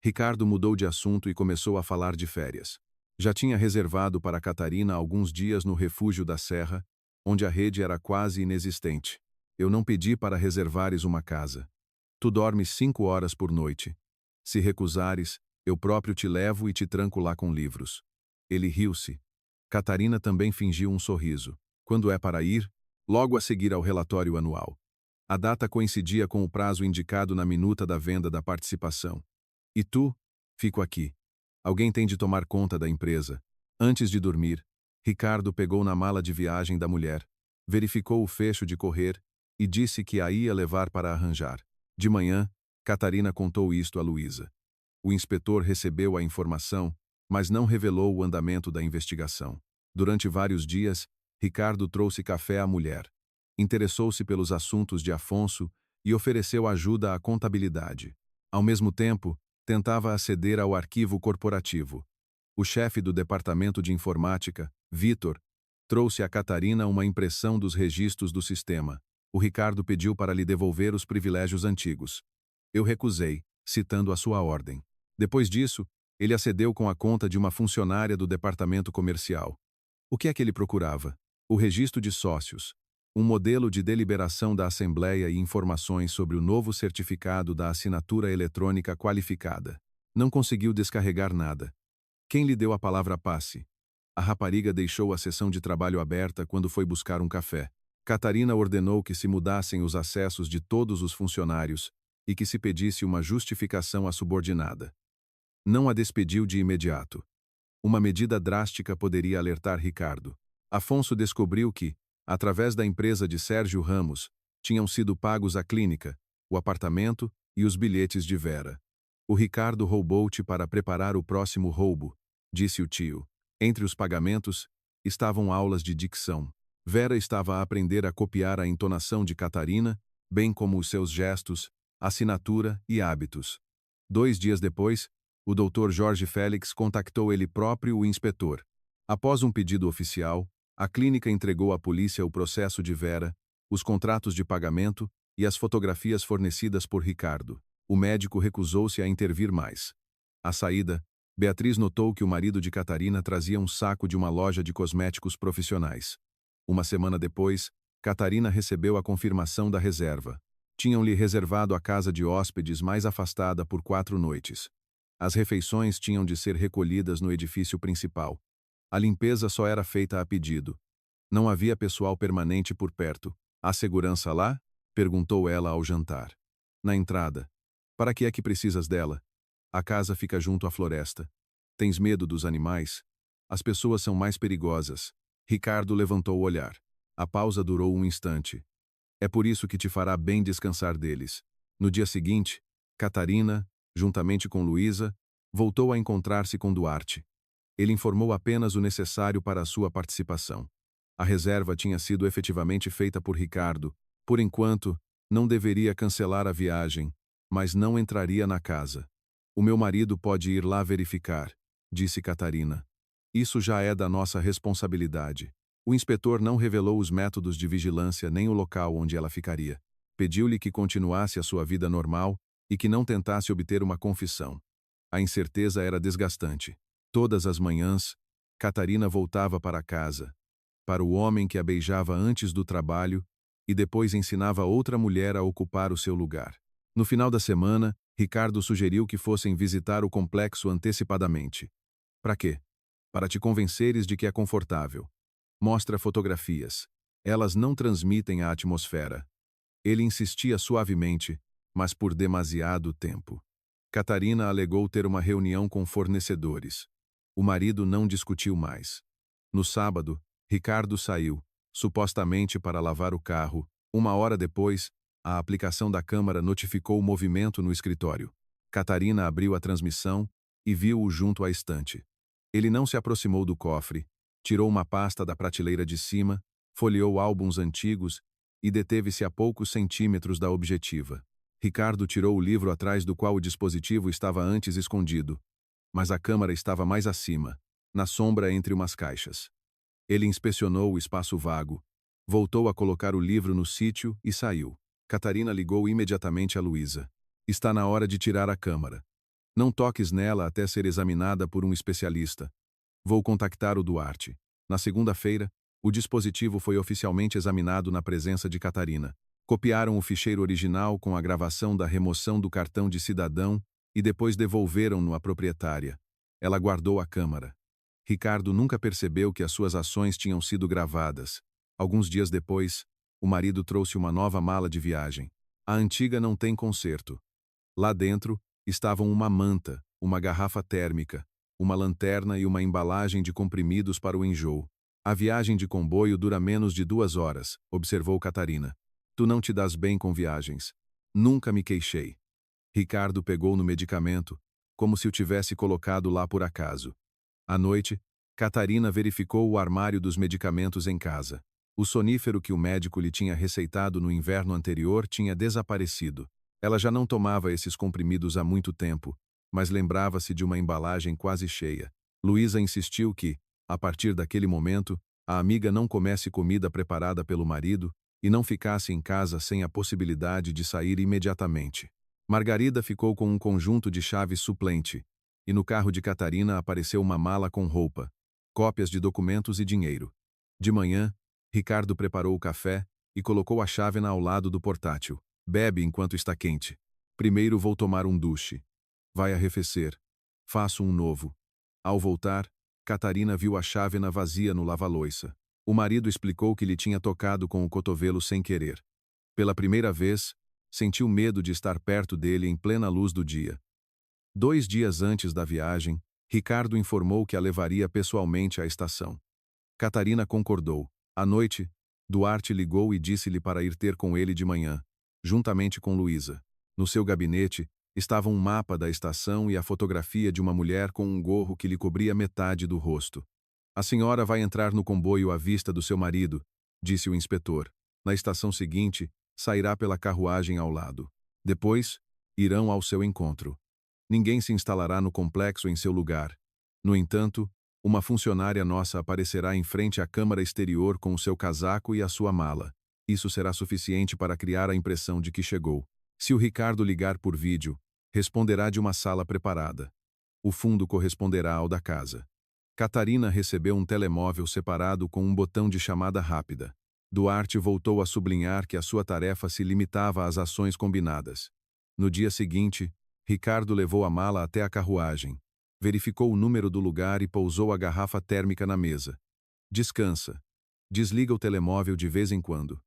Ricardo mudou de assunto e começou a falar de férias. Já tinha reservado para Catarina alguns dias no Refúgio da Serra, onde a rede era quase inexistente. Eu não pedi para reservares uma casa. Tu dormes 5 horas por noite. Se recusares, eu próprio te levo e te tranco lá com livros. Ele riu-se. Catarina também fingiu um sorriso. Quando é para ir? Logo a seguir ao relatório anual. A data coincidia com o prazo indicado na minuta da venda da participação. E tu? Fico aqui. Alguém tem de tomar conta da empresa. Antes de dormir, Ricardo pegou na mala de viagem da mulher, verificou o fecho de correr e disse que a ia levar para arranjar. De manhã, Catarina contou isto a Luísa. O inspetor recebeu a informação, mas não revelou o andamento da investigação. Durante vários dias, Ricardo trouxe café à mulher. Interessou-se pelos assuntos de Afonso e ofereceu ajuda à contabilidade. Ao mesmo tempo, tentava aceder ao arquivo corporativo. O chefe do departamento de informática, Vitor, trouxe a Catarina uma impressão dos registros do sistema. O Ricardo pediu para lhe devolver os privilégios antigos. Eu recusei, citando a sua ordem. Depois disso, ele acedeu com a conta de uma funcionária do departamento comercial. O que é que ele procurava? O registro de sócios, um modelo de deliberação da Assembleia e informações sobre o novo certificado da assinatura eletrônica qualificada. Não conseguiu descarregar nada. Quem lhe deu a palavra passe? A rapariga deixou a sessão de trabalho aberta quando foi buscar um café. Catarina ordenou que se mudassem os acessos de todos os funcionários e que se pedisse uma justificação à subordinada. Não a despediu de imediato. Uma medida drástica poderia alertar Ricardo. Afonso descobriu que, através da empresa de Sérgio Ramos, tinham sido pagos a clínica, o apartamento E os bilhetes de Vera. O Ricardo roubou-te para preparar o próximo roubo, disse o tio. Entre os pagamentos, estavam aulas de dicção. Vera estava a aprender a copiar a entonação de Catarina, bem como os seus gestos, assinatura e hábitos. 2 dias depois, o Dr. Jorge Félix contactou ele próprio o inspetor. Após um pedido oficial, a clínica entregou à polícia o processo de Vera, os contratos de pagamento e as fotografias fornecidas por Ricardo. O médico recusou-se a intervir mais. À saída, Beatriz notou que o marido de Catarina trazia um saco de uma loja de cosméticos profissionais. Uma semana depois, Catarina recebeu a confirmação da reserva. Tinham-lhe reservado a casa de hóspedes mais afastada por 4 noites. As refeições tinham de ser recolhidas no edifício principal. A limpeza só era feita a pedido. Não havia pessoal permanente por perto. Há segurança lá? Perguntou ela ao jantar. Na entrada. Para que é que precisas dela? A casa fica junto à floresta. Tens medo dos animais? As pessoas são mais perigosas. Ricardo levantou o olhar. A pausa durou um instante. É por isso que te fará bem descansar deles. No dia seguinte, Catarina, juntamente com Luísa, voltou a encontrar-se com Duarte. Ele informou apenas o necessário para a sua participação. A reserva tinha sido efetivamente feita por Ricardo. Por enquanto, não deveria cancelar a viagem, mas não entraria na casa. O meu marido pode ir lá verificar, disse Catarina. Isso já é da nossa responsabilidade. O inspetor não revelou os métodos de vigilância nem o local onde ela ficaria. Pediu-lhe que continuasse a sua vida normal e que não tentasse obter uma confissão. A incerteza era desgastante. Todas as manhãs, Catarina voltava para casa, para o homem que a beijava antes do trabalho e depois ensinava outra mulher a ocupar o seu lugar. No final da semana, Ricardo sugeriu que fossem visitar o complexo antecipadamente. Para quê? Para te convenceres de que é confortável. Mostra fotografias. Elas não transmitem a atmosfera. Ele insistia suavemente, mas por demasiado tempo. Catarina alegou ter uma reunião com fornecedores. O marido não discutiu mais. No sábado, Ricardo saiu, supostamente para lavar o carro. 1 hora depois, a aplicação da câmara notificou o movimento no escritório. Catarina abriu a transmissão e viu-o junto à estante. Ele não se aproximou do cofre, tirou uma pasta da prateleira de cima, folheou álbuns antigos e deteve-se a poucos centímetros da objetiva. Ricardo tirou o livro atrás do qual o dispositivo estava antes escondido, mas a câmara estava mais acima, na sombra entre umas caixas. Ele inspecionou o espaço vago, voltou a colocar o livro no sítio e saiu. Catarina ligou imediatamente a Luísa. Está na hora de tirar a câmara. Não toques nela até ser examinada por um especialista. Vou contactar o Duarte. Na segunda-feira, o dispositivo foi oficialmente examinado na presença de Catarina. Copiaram o ficheiro original com a gravação da remoção do cartão de cidadão e depois devolveram-no à proprietária. Ela guardou a câmara. Ricardo nunca percebeu que as suas ações tinham sido gravadas. Alguns dias depois, o marido trouxe uma nova mala de viagem. A antiga não tem conserto. Lá dentro estavam uma manta, uma garrafa térmica, uma lanterna e uma embalagem de comprimidos para o enjoo. A viagem de comboio dura menos de 2 horas, observou Catarina. Tu não te dás bem com viagens. Nunca me queixei. Ricardo pegou no medicamento, como se o tivesse colocado lá por acaso. À noite, Catarina verificou o armário dos medicamentos em casa. O sonífero que o médico lhe tinha receitado no inverno anterior tinha desaparecido. Ela já não tomava esses comprimidos há muito tempo, mas lembrava-se de uma embalagem quase cheia. Luísa insistiu que, a partir daquele momento, a amiga não comesse comida preparada pelo marido e não ficasse em casa sem a possibilidade de sair imediatamente. Margarida ficou com um conjunto de chaves suplente, e no carro de Catarina apareceu uma mala com roupa, cópias de documentos e dinheiro. De manhã, Ricardo preparou o café e colocou a chávena ao lado do portátil. Bebe enquanto está quente. Primeiro vou tomar um duche. Vai arrefecer. Faço um novo. Ao voltar, Catarina viu a chávena vazia no lava-loiça. O marido explicou que lhe tinha tocado com o cotovelo sem querer. Pela primeira vez, sentiu medo de estar perto dele em plena luz do dia. 2 dias antes da viagem, Ricardo informou que a levaria pessoalmente à estação. Catarina concordou. À noite, Duarte ligou e disse-lhe para ir ter com ele de manhã, juntamente com Luísa. No seu gabinete, estava um mapa da estação e a fotografia de uma mulher com um gorro que lhe cobria metade do rosto. A senhora vai entrar no comboio à vista do seu marido, disse o inspetor. Na estação seguinte, sairá pela carruagem ao lado. Depois, irão ao seu encontro. Ninguém se instalará no complexo em seu lugar. No entanto, uma funcionária nossa aparecerá em frente à câmara exterior com o seu casaco e a sua mala. Isso será suficiente para criar a impressão de que chegou. Se o Ricardo ligar por vídeo, responderá de uma sala preparada. O fundo corresponderá ao da casa. Catarina recebeu um telemóvel separado com um botão de chamada rápida. Duarte voltou a sublinhar que a sua tarefa se limitava às ações combinadas. No dia seguinte, Ricardo levou a mala até a carruagem. Verificou o número do lugar e pousou a garrafa térmica na mesa. Descansa. Desliga o telemóvel de vez em quando.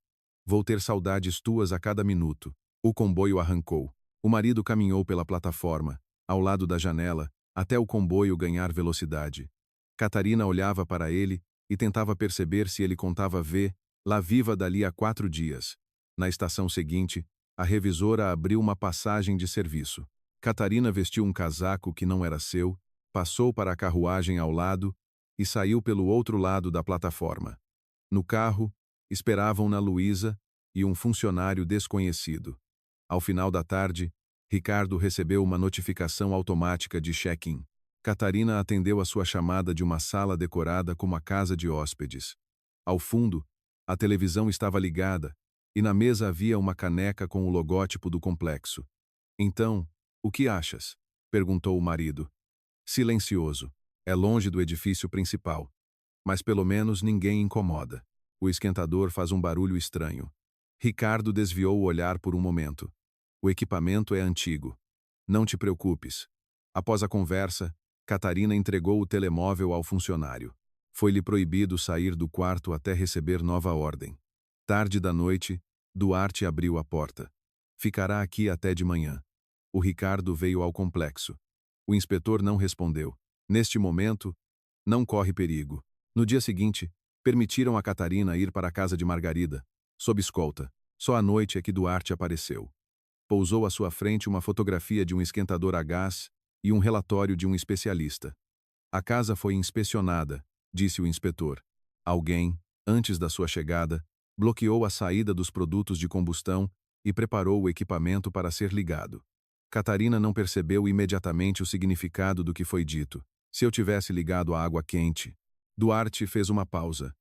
Vou ter saudades tuas a cada minuto. O comboio arrancou. O marido caminhou pela plataforma, ao lado da janela, até o comboio ganhar velocidade. Catarina olhava para ele e tentava perceber se ele contava lá viva dali a 4 dias. Na estação seguinte, a revisora abriu uma passagem de serviço. Catarina vestiu um casaco que não era seu, passou para a carruagem ao lado e saiu pelo outro lado da plataforma. No carro, esperavam-na Luísa e um funcionário desconhecido. Ao final da tarde, Ricardo recebeu uma notificação automática de check-in. Catarina atendeu a sua chamada de uma sala decorada como a casa de hóspedes. Ao fundo, a televisão estava ligada e na mesa havia uma caneca com o logótipo do complexo. Então, o que achas? Perguntou o marido. Silencioso. É longe do edifício principal. Mas pelo menos ninguém incomoda. O esquentador faz um barulho estranho. Ricardo desviou o olhar por um momento. O equipamento é antigo. Não te preocupes. Após a conversa, Catarina entregou o telemóvel ao funcionário. Foi-lhe proibido sair do quarto até receber nova ordem. Tarde da noite, Duarte abriu a porta. Ficará aqui até de manhã. O Ricardo veio ao complexo. O inspetor não respondeu. Neste momento, não corre perigo. No dia seguinte, permitiram a Catarina ir para a casa de Margarida, sob escolta. Só à noite é que Duarte apareceu. Pousou à sua frente uma fotografia de um esquentador a gás e um relatório de um especialista. A casa foi inspecionada, disse o inspetor. Alguém, antes da sua chegada, bloqueou a saída dos produtos de combustão e preparou o equipamento para ser ligado. Catarina não percebeu imediatamente o significado do que foi dito. Se eu tivesse ligado a água quente. Duarte fez uma pausa.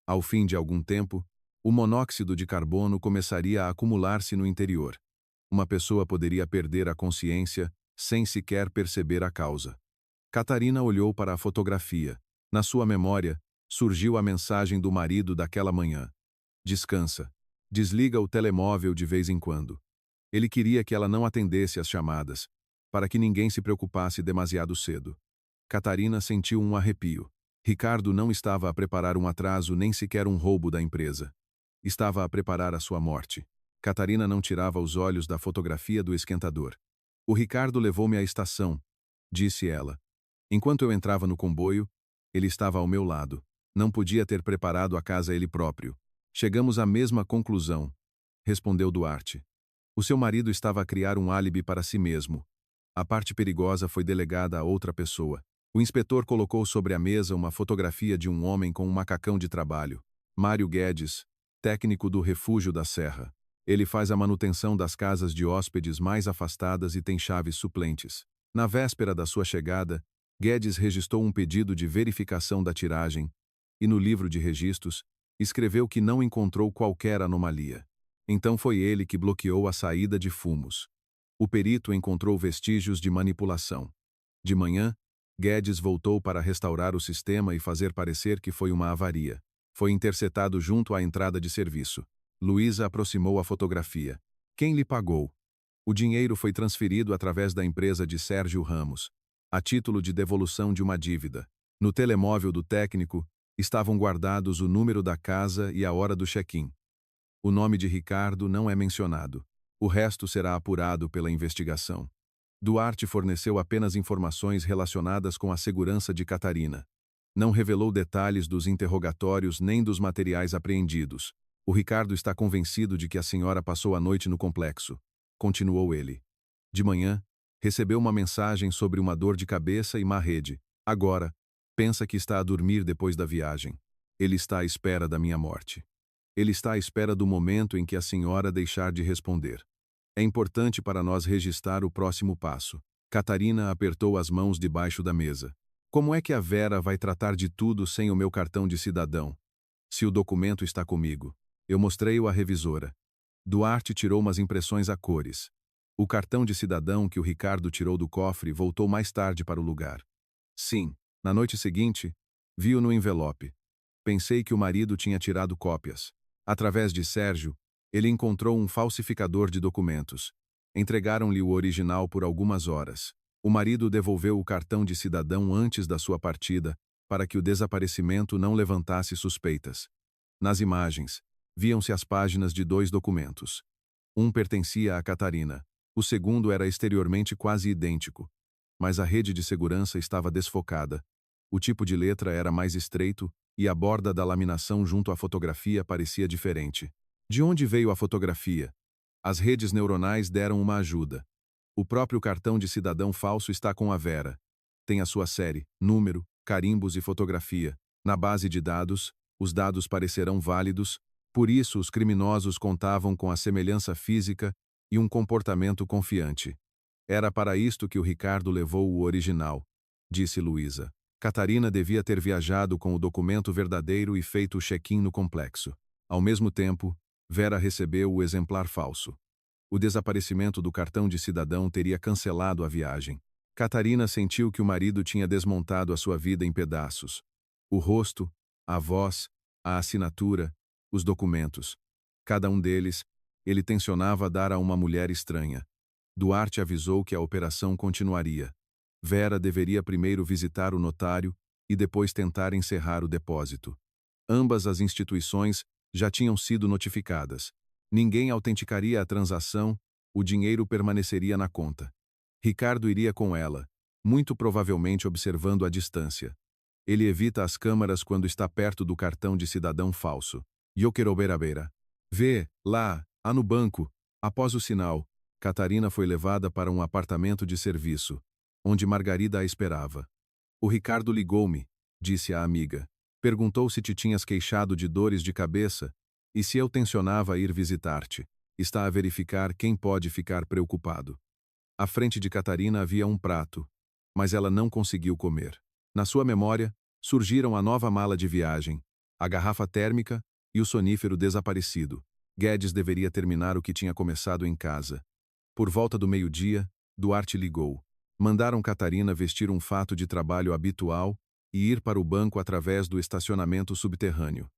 Ao fim de algum tempo, o monóxido de carbono começaria a acumular-se no interior. Uma pessoa poderia perder a consciência sem sequer perceber a causa. Catarina olhou para a fotografia. Na sua memória, surgiu a mensagem do marido daquela manhã. Descansa. Desliga o telemóvel de vez em quando. Ele queria que ela não atendesse às chamadas, para que ninguém se preocupasse demasiado cedo. Catarina sentiu um arrepio. Ricardo não estava a preparar um atraso nem sequer um roubo da empresa. Estava a preparar a sua morte. Catarina não tirava os olhos da fotografia do esquentador. O Ricardo levou-me à estação, disse ela. Enquanto eu entrava no comboio, ele estava ao meu lado. Não podia ter preparado a casa ele próprio. Chegamos à mesma conclusão, respondeu Duarte. O seu marido estava a criar um álibi para si mesmo. A parte perigosa foi delegada a outra pessoa. O inspetor colocou sobre a mesa uma fotografia de um homem com um macacão de trabalho. Mário Guedes, técnico do Refúgio da Serra. Ele faz a manutenção das casas de hóspedes mais afastadas e tem chaves suplentes. Na véspera da sua chegada, Guedes registrou um pedido de verificação da tiragem e, no livro de registros, escreveu que não encontrou qualquer anomalia. Então foi ele que bloqueou a saída de fumos. O perito encontrou vestígios de manipulação. De manhã, Guedes voltou para restaurar o sistema e fazer parecer que foi uma avaria. Foi interceptado junto à entrada de serviço. Luísa aproximou a fotografia. Quem lhe pagou? O dinheiro foi transferido através da empresa de Sérgio Ramos, a título de devolução de uma dívida. No telemóvel do técnico, estavam guardados o número da casa e a hora do check-in. O nome de Ricardo não é mencionado. O resto será apurado pela investigação. Duarte forneceu apenas informações relacionadas com a segurança de Catarina. Não revelou detalhes dos interrogatórios nem dos materiais apreendidos. O Ricardo está convencido de que a senhora passou a noite no complexo. continuou ele. De manhã, recebeu uma mensagem sobre uma dor de cabeça e má rede. Agora, pensa que está a dormir depois da viagem. Ele está à espera da minha morte. Ele está à espera do momento em que a senhora deixar de responder. É importante para nós registrar o próximo passo. Catarina apertou as mãos debaixo da mesa. Como é que a Vera vai tratar de tudo sem o meu cartão de cidadão? Se o documento está comigo. Eu mostrei-o à revisora. Duarte tirou umas impressões a cores. O cartão de cidadão que o Ricardo tirou do cofre voltou mais tarde para o lugar. Sim, na noite seguinte, vi-o no envelope. Pensei que o marido tinha tirado cópias. Através de Sérgio, ele encontrou um falsificador de documentos. Entregaram-lhe o original por algumas horas. O marido devolveu o cartão de cidadão antes da sua partida, para que o desaparecimento não levantasse suspeitas. Nas imagens, viam-se as páginas de 2 documentos. Um pertencia a Catarina. O segundo era exteriormente quase idêntico. Mas a rede de segurança estava desfocada. O tipo de letra era mais estreito e a borda da laminação junto à fotografia parecia diferente. De onde veio a fotografia? As redes neuronais deram uma ajuda. O próprio cartão de cidadão falso está com a Vera. Tem a sua série, número, carimbos e fotografia. Na base de dados, os dados parecerão válidos, por isso os criminosos contavam com a semelhança física e um comportamento confiante. Era para isto que o Ricardo levou o original, disse Luísa. Catarina devia ter viajado com o documento verdadeiro e feito o check-in no complexo. Ao mesmo tempo, Vera recebeu o exemplar falso. O desaparecimento do cartão de cidadão teria cancelado a viagem. Catarina sentiu que o marido tinha desmontado a sua vida em pedaços. O rosto, a voz, a assinatura, os documentos. Cada um deles, ele tencionava dar a uma mulher estranha. Duarte avisou que a operação continuaria. Vera deveria primeiro visitar o notário e depois tentar encerrar o depósito. Ambas as instituições já tinham sido notificadas. Ninguém autenticaria a transação, o dinheiro permaneceria na conta. Ricardo iria com ela, muito provavelmente observando à distância. Ele evita as câmaras quando está perto do cartão de cidadão falso. Eu quero ver a Vera. Vê, lá, no banco. Após o sinal, Catarina foi levada para um apartamento de serviço, onde Margarida a esperava. O Ricardo ligou-me, disse a amiga. Perguntou se te tinhas queixado de dores de cabeça e se eu tencionava ir visitar-te. Está a verificar quem pode ficar preocupado. À frente de Catarina havia um prato, mas ela não conseguiu comer. Na sua memória, surgiram a nova mala de viagem, a garrafa térmica e o sonífero desaparecido. Guedes deveria terminar o que tinha começado em casa. Por volta do meio-dia, Duarte ligou. Mandaram Catarina vestir um fato de trabalho habitual e ir para o banco através do estacionamento subterrâneo.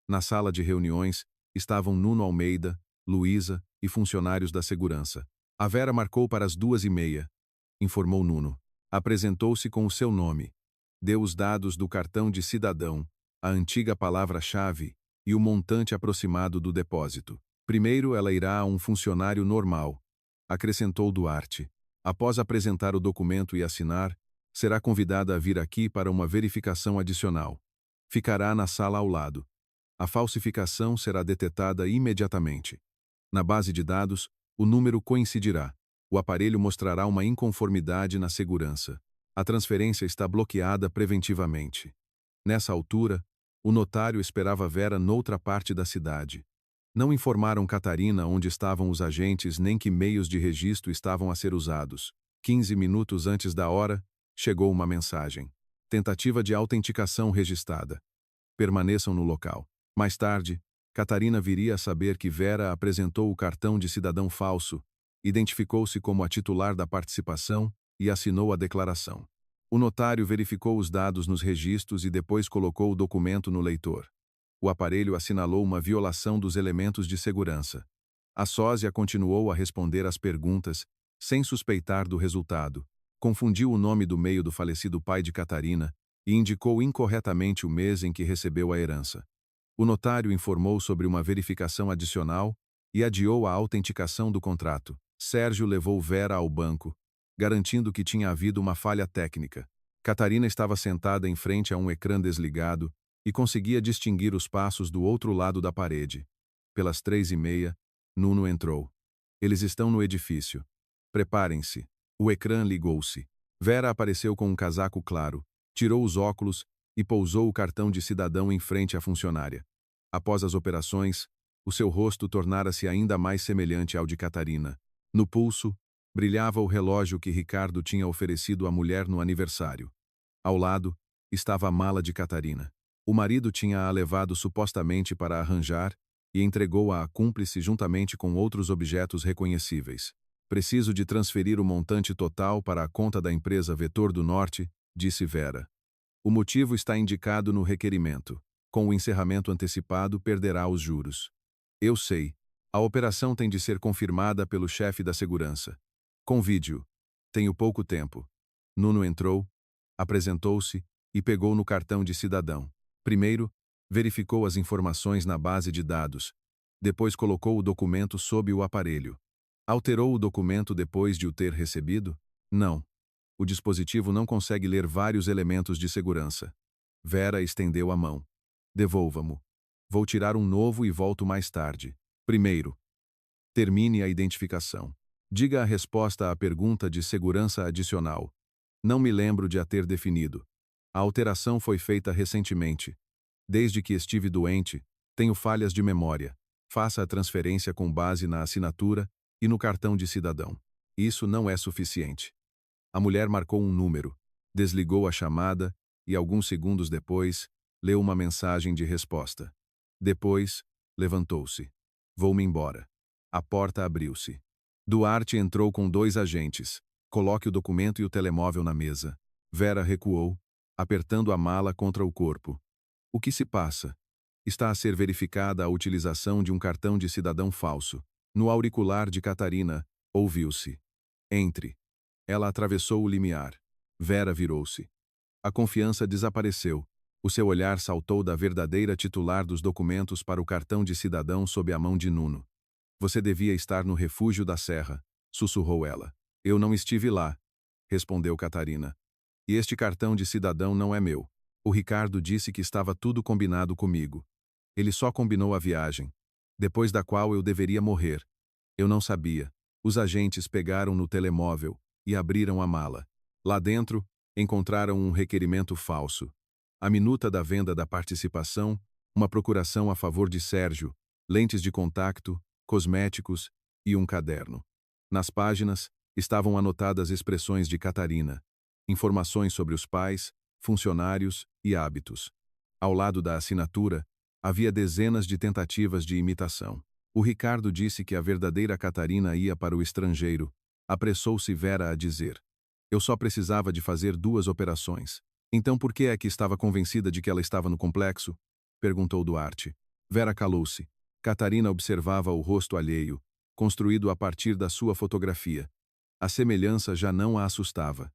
Na sala de reuniões, estavam Nuno Almeida, Luísa e funcionários da segurança. A Vera marcou para as 2h30, informou Nuno. Apresentou-se com o seu nome. Deu os dados do cartão de cidadão, a antiga palavra-chave e o montante aproximado do depósito. Primeiro ela irá a um funcionário normal, acrescentou Duarte. Após apresentar o documento e assinar, será convidada a vir aqui para uma verificação adicional. Ficará na sala ao lado. A falsificação será detetada imediatamente. Na base de dados, o número coincidirá. O aparelho mostrará uma inconformidade na segurança. A transferência está bloqueada preventivamente. Nessa altura, o notário esperava Vera noutra parte da cidade. Não informaram Catarina onde estavam os agentes nem que meios de registro estavam a ser usados. 15 minutos antes da hora, chegou uma mensagem. Tentativa de autenticação registrada. Permaneçam no local. Mais tarde, Catarina viria a saber que Vera apresentou o cartão de cidadão falso, identificou-se como a titular da participação e assinou a declaração. O notário verificou os dados nos registros e depois colocou o documento no leitor. O aparelho assinalou uma violação dos elementos de segurança. A sósia continuou a responder às perguntas, sem suspeitar do resultado. Confundiu o nome do meio do falecido pai de Catarina e indicou incorretamente o mês em que recebeu a herança. O notário informou sobre uma verificação adicional e adiou a autenticação do contrato. Sérgio levou Vera ao banco, garantindo que tinha havido uma falha técnica. Catarina estava sentada em frente a um ecrã desligado e conseguia distinguir os passos do outro lado da parede. Pelas 3h30, Nuno entrou. Eles estão no edifício. Preparem-se. O ecrã ligou-se. Vera apareceu com um casaco claro, tirou os óculos e pousou o cartão de cidadão em frente à funcionária. Após as operações, o seu rosto tornara-se ainda mais semelhante ao de Catarina. No pulso, brilhava o relógio que Ricardo tinha oferecido à mulher no aniversário. Ao lado, estava a mala de Catarina. O marido tinha-a levado supostamente para arranjar e entregou-a à cúmplice juntamente com outros objetos reconhecíveis. Preciso de transferir o montante total para a conta da empresa Vetor do Norte, disse Vera. O motivo está indicado no requerimento. Com o encerramento antecipado, perderá os juros. Eu sei. A operação tem de ser confirmada pelo chefe da segurança. Convide-o. Tenho pouco tempo. Nuno entrou, apresentou-se e pegou no cartão de cidadão. Primeiro, verificou as informações na base de dados. Depois colocou o documento sob o aparelho. Alterou o documento depois de o ter recebido? Não. O dispositivo não consegue ler vários elementos de segurança. Vera estendeu a mão. Devolva-mo. Vou tirar um novo e volto mais tarde. Primeiro, termine a identificação. Diga a resposta à pergunta de segurança adicional. Não me lembro de a ter definido. A alteração foi feita recentemente. Desde que estive doente, tenho falhas de memória. Faça a transferência com base na assinatura e no cartão de cidadão. Isso não é suficiente. A mulher marcou um número, desligou a chamada e, alguns segundos depois, leu uma mensagem de resposta. Depois, levantou-se. Vou-me embora. A porta abriu-se. Duarte entrou com 2 agentes. Coloque o documento e o telemóvel na mesa. Vera recuou, apertando a mala contra o corpo. O que se passa? Está a ser verificada a utilização de um cartão de cidadão falso. No auricular de Catarina, ouviu-se. Entre. Ela atravessou o limiar. Vera virou-se. A confiança desapareceu. O seu olhar saltou da verdadeira titular dos documentos para o cartão de cidadão sob a mão de Nuno. Você devia estar no refúgio da Serra, sussurrou ela. Eu não estive lá, respondeu Catarina. E este cartão de cidadão não é meu. O Ricardo disse que estava tudo combinado comigo. Ele só combinou a viagem, depois da qual eu deveria morrer. Eu não sabia. Os agentes pegaram no telemóvel e abriram a mala. Lá dentro, encontraram um requerimento falso. A minuta da venda da participação, uma procuração a favor de Sérgio, lentes de contato, cosméticos e um caderno. Nas páginas, estavam anotadas expressões de Catarina, informações sobre os pais, funcionários e hábitos. Ao lado da assinatura, havia dezenas de tentativas de imitação. O Ricardo disse que a verdadeira Catarina ia para o estrangeiro. Apressou-se Vera a dizer. Eu só precisava de fazer 2 operações. Então por que é que estava convencida de que ela estava no complexo? Perguntou Duarte. Vera calou-se. Catarina observava o rosto alheio, construído a partir da sua fotografia. A semelhança já não a assustava.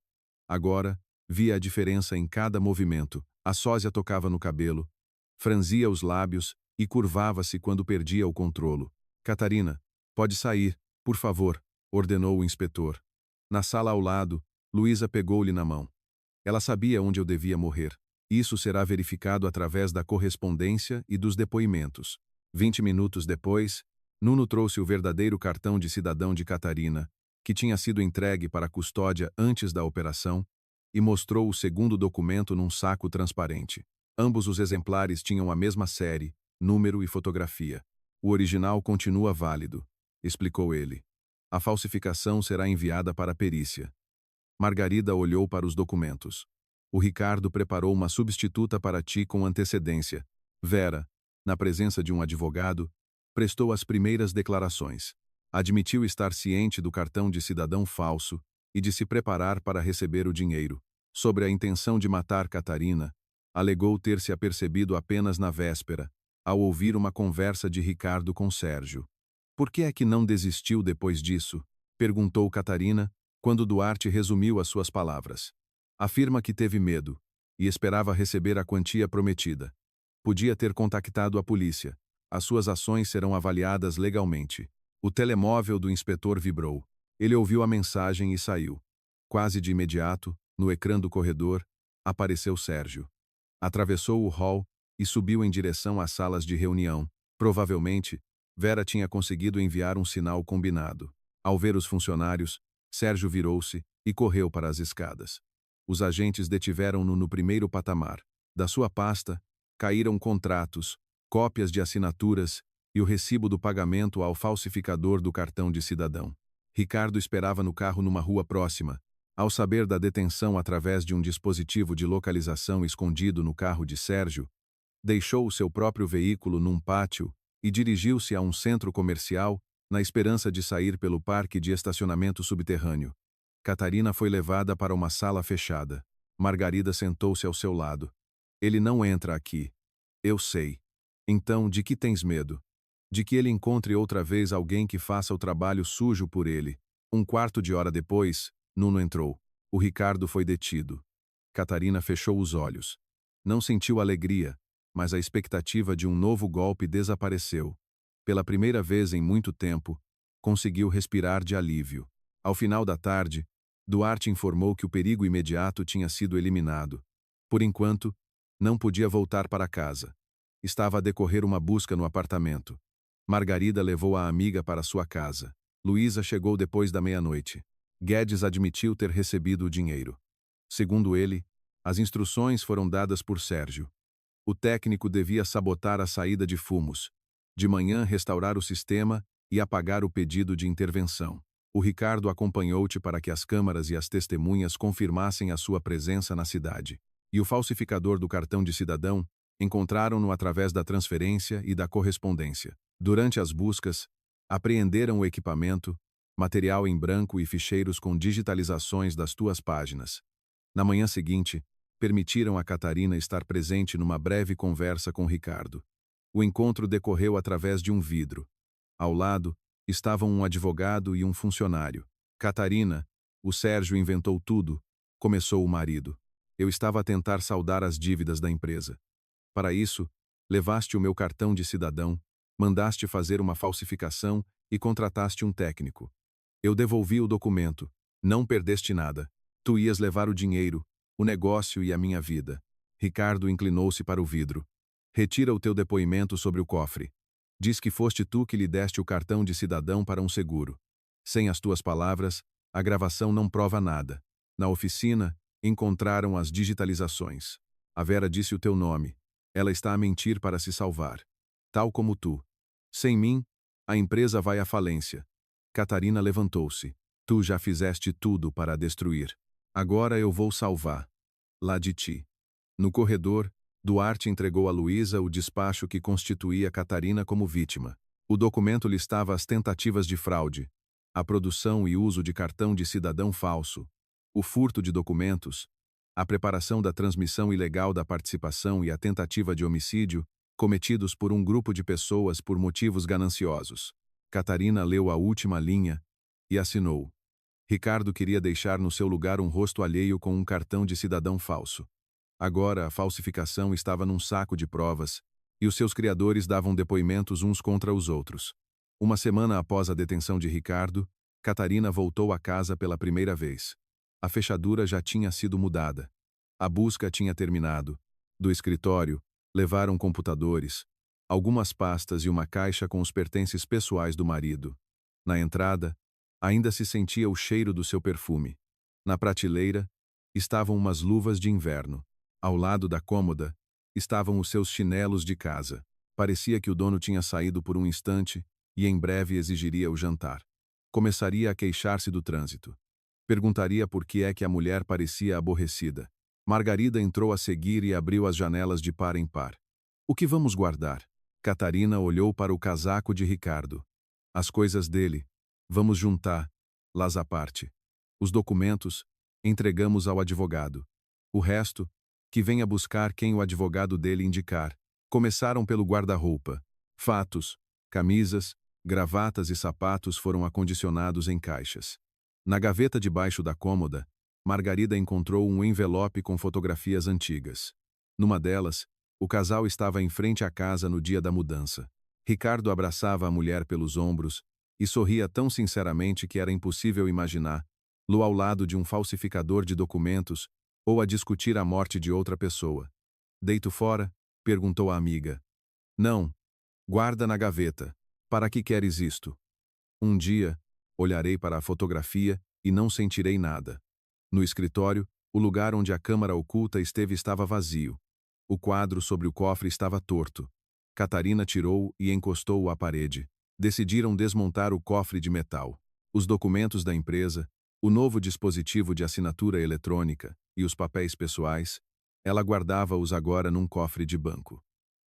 Agora, via a diferença em cada movimento. A sósia tocava no cabelo, franzia os lábios e curvava-se quando perdia o controlo. Catarina, pode sair, por favor, ordenou o inspetor. Na sala ao lado, Luísa pegou-lhe na mão. Ela sabia onde eu devia morrer. Isso será verificado através da correspondência e dos depoimentos. 20 minutos depois, Nuno trouxe o verdadeiro cartão de cidadão de Catarina, que tinha sido entregue para a custódia antes da operação, e mostrou o segundo documento num saco transparente. Ambos os exemplares tinham a mesma série, número e fotografia. O original continua válido, explicou ele. A falsificação será enviada para a perícia. Margarida olhou para os documentos. O Ricardo preparou uma substituta para ti com antecedência. Vera, na presença de um advogado, prestou as primeiras declarações. Admitiu estar ciente do cartão de cidadão falso e de se preparar para receber o dinheiro. Sobre a intenção de matar Catarina, alegou ter se apercebido apenas na véspera, ao ouvir uma conversa de Ricardo com Sérgio. Por que é que não desistiu depois disso? Perguntou Catarina, quando Duarte resumiu as suas palavras. Afirma que teve medo e esperava receber a quantia prometida. Podia ter contactado a polícia. As suas ações serão avaliadas legalmente. O telemóvel do inspetor vibrou. Ele ouviu a mensagem e saiu. Quase de imediato, no ecrã do corredor, apareceu Sérgio. Atravessou o hall e subiu em direção às salas de reunião. Provavelmente, Vera tinha conseguido enviar um sinal combinado. Ao ver os funcionários, Sérgio virou-se e correu para as escadas. Os agentes detiveram-no no primeiro patamar. Da sua pasta, caíram contratos, cópias de assinaturas e o recibo do pagamento ao falsificador do cartão de cidadão. Ricardo esperava no carro numa rua próxima. Ao saber da detenção através de um dispositivo de localização escondido no carro de Sérgio, deixou o seu próprio veículo num pátio e dirigiu-se a um centro comercial na esperança de sair pelo parque de estacionamento subterrâneo. Catarina foi levada para uma sala fechada. Margarida sentou-se ao seu lado. Ele não entra aqui. Eu sei. Então, de que tens medo? De que ele encontre outra vez alguém que faça o trabalho sujo por ele. Um quarto de hora depois, Nuno entrou. O Ricardo foi detido. Catarina fechou os olhos. Não sentiu alegria, mas a expectativa de um novo golpe desapareceu. Pela primeira vez em muito tempo, conseguiu respirar de alívio. Ao final da tarde, Duarte informou que o perigo imediato tinha sido eliminado. Por enquanto, não podia voltar para casa. Estava a decorrer uma busca no apartamento. Margarida levou a amiga para sua casa. Luísa chegou depois da meia-noite. Guedes admitiu ter recebido o dinheiro. Segundo ele, as instruções foram dadas por Sérgio. O técnico devia sabotar a saída de fumos. De manhã, restaurar o sistema e apagar o pedido de intervenção. O Ricardo acompanhou-te para que as câmaras e as testemunhas confirmassem a sua presença na cidade. E o falsificador do cartão de cidadão encontraram-no através da transferência e da correspondência. Durante as buscas, apreenderam o equipamento, material em branco e ficheiros com digitalizações das tuas páginas. Na manhã seguinte, permitiram a Catarina estar presente numa breve conversa com Ricardo. O encontro decorreu através de um vidro. Ao lado, estavam um advogado e um funcionário. Catarina, o Sérgio inventou tudo, começou o marido. Eu estava a tentar saldar as dívidas da empresa. Para isso, levaste o meu cartão de cidadão, mandaste fazer uma falsificação e contrataste um técnico. Eu devolvi o documento. Não perdeste nada. Tu ias levar o dinheiro, o negócio e a minha vida. Ricardo inclinou-se para o vidro. Retira o teu depoimento sobre o cofre. Diz que foste tu que lhe deste o cartão de cidadão para um seguro. Sem as tuas palavras, a gravação não prova nada. Na oficina, encontraram as digitalizações. A Vera disse o teu nome. Ela está a mentir para se salvar. Tal como tu. Sem mim, a empresa vai à falência. Catarina levantou-se. Tu já fizeste tudo para a destruir. Agora eu vou salvar. Lá de ti. No corredor, Duarte entregou a Luísa o despacho que constituía Catarina como vítima. O documento listava as tentativas de fraude, a produção e uso de cartão de cidadão falso, o furto de documentos, a preparação da transmissão ilegal da participação e a tentativa de homicídio, cometidos por um grupo de pessoas por motivos gananciosos. Catarina leu a última linha e assinou. Ricardo queria deixar no seu lugar um rosto alheio com um cartão de cidadão falso. Agora a falsificação estava num saco de provas, e os seus criadores davam depoimentos uns contra os outros. Uma semana após a detenção de Ricardo, Catarina voltou à casa pela primeira vez. A fechadura já tinha sido mudada. A busca tinha terminado. Do escritório, levaram computadores, algumas pastas e uma caixa com os pertences pessoais do marido. Na entrada, ainda se sentia o cheiro do seu perfume. Na prateleira, estavam umas luvas de inverno. Ao lado da cômoda, estavam os seus chinelos de casa. Parecia que o dono tinha saído por um instante e em breve exigiria o jantar. Começaria a queixar-se do trânsito. Perguntaria por que é que a mulher parecia aborrecida. Margarida entrou a seguir e abriu as janelas de par em par. O que vamos guardar? Catarina olhou para o casaco de Ricardo. As coisas dele. Vamos juntar, las à parte. Os documentos, entregamos ao advogado. O resto, que venha buscar quem o advogado dele indicar. Começaram pelo guarda-roupa. Fatos, camisas, gravatas e sapatos foram acondicionados em caixas. Na gaveta debaixo da cômoda, Margarida encontrou um envelope com fotografias antigas. Numa delas, o casal estava em frente à casa no dia da mudança. Ricardo abraçava a mulher pelos ombros e sorria tão sinceramente que era impossível imaginá-lo ao lado de um falsificador de documentos ou a discutir a morte de outra pessoa. Deito fora? Perguntou a amiga. Não. Guarda na gaveta. Para que queres isto? Um dia, Olharei para a fotografia e não sentirei nada. No escritório, o lugar onde a câmara oculta esteve estava vazio. O quadro sobre o cofre estava torto. Catarina tirou e encostou-o à parede. Decidiram desmontar o cofre de metal. Os documentos da empresa, o novo dispositivo de assinatura eletrônica e os papéis pessoais, ela guardava-os agora num cofre de banco.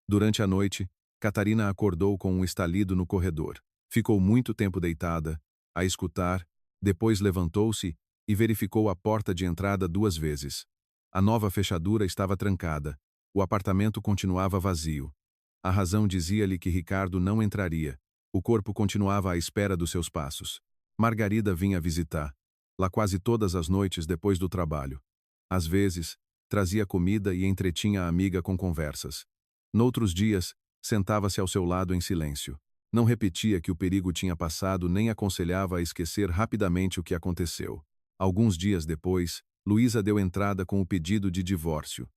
Durante a noite, Catarina acordou com um estalido no corredor. Ficou muito tempo deitada, a escutar, depois levantou-se e verificou a porta de entrada 2 vezes. A nova fechadura estava trancada. O apartamento continuava vazio. A razão dizia-lhe que Ricardo não entraria. O corpo continuava à espera dos seus passos. Margarida vinha visitar, lá quase todas as noites depois do trabalho. Às vezes, trazia comida e entretinha a amiga com conversas. Noutros dias, sentava-se ao seu lado em silêncio. Não repetia que o perigo tinha passado nem aconselhava a esquecer rapidamente o que aconteceu. Alguns dias depois, Luísa deu entrada com o pedido de divórcio.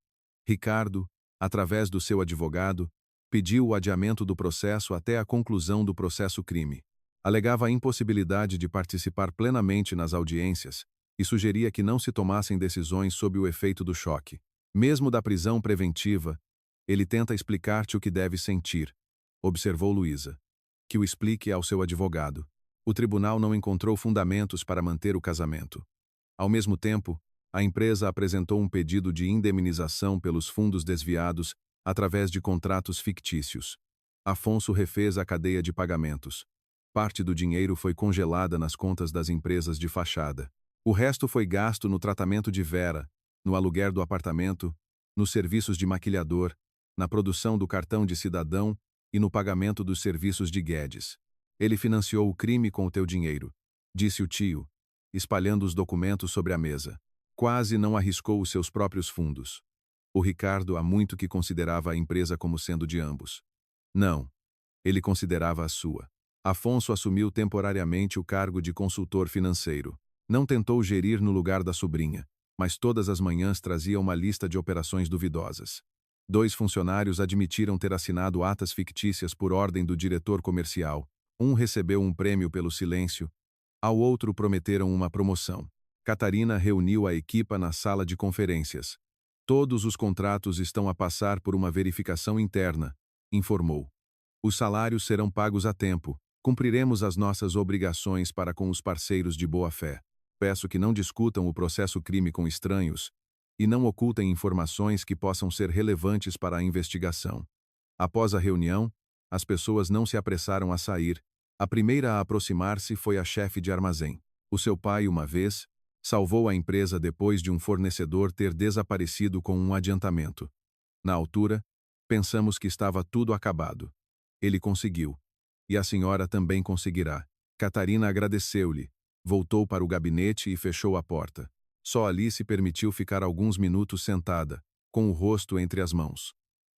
Ricardo, através do seu advogado, pediu o adiamento do processo até a conclusão do processo-crime. Alegava a impossibilidade de participar plenamente nas audiências e sugeria que não se tomassem decisões sob o efeito do choque. Mesmo da prisão preventiva, ele tenta explicar-te o que deve sentir, observou Luísa. Que o explique ao seu advogado. O tribunal não encontrou fundamentos para manter o casamento. Ao mesmo tempo, a empresa apresentou um pedido de indemnização pelos fundos desviados através de contratos fictícios. Afonso refez a cadeia de pagamentos. Parte do dinheiro foi congelada nas contas das empresas de fachada. O resto foi gasto no tratamento de Vera, no aluguer do apartamento, nos serviços de maquilhador, na produção do cartão de cidadão e no pagamento dos serviços de Guedes. Ele financiou o crime com o teu dinheiro, disse o tio, espalhando os documentos sobre a mesa. Quase não arriscou os seus próprios fundos. O Ricardo há muito que considerava a empresa como sendo de ambos. Não. Ele considerava a sua. Afonso assumiu temporariamente o cargo de consultor financeiro. Não tentou gerir no lugar da sobrinha, mas todas as manhãs trazia uma lista de operações duvidosas. 2 funcionários admitiram ter assinado atas fictícias por ordem do diretor comercial. Um recebeu um prêmio pelo silêncio. Ao outro prometeram uma promoção. Catarina reuniu a equipa na sala de conferências. Todos os contratos estão a passar por uma verificação interna, informou. Os salários serão pagos a tempo. Cumpriremos as nossas obrigações para com os parceiros de boa-fé. Peço que não discutam o processo-crime com estranhos e não ocultem informações que possam ser relevantes para a investigação. Após a reunião, as pessoas não se apressaram a sair. A primeira a aproximar-se foi a chefe de armazém. O seu pai, uma vez, salvou a empresa depois de um fornecedor ter desaparecido com um adiantamento. Na altura, pensamos que estava tudo acabado. Ele conseguiu. E a senhora também conseguirá. Catarina agradeceu-lhe, voltou para o gabinete e fechou a porta. Só ali se permitiu ficar alguns minutos sentada, com o rosto entre as mãos.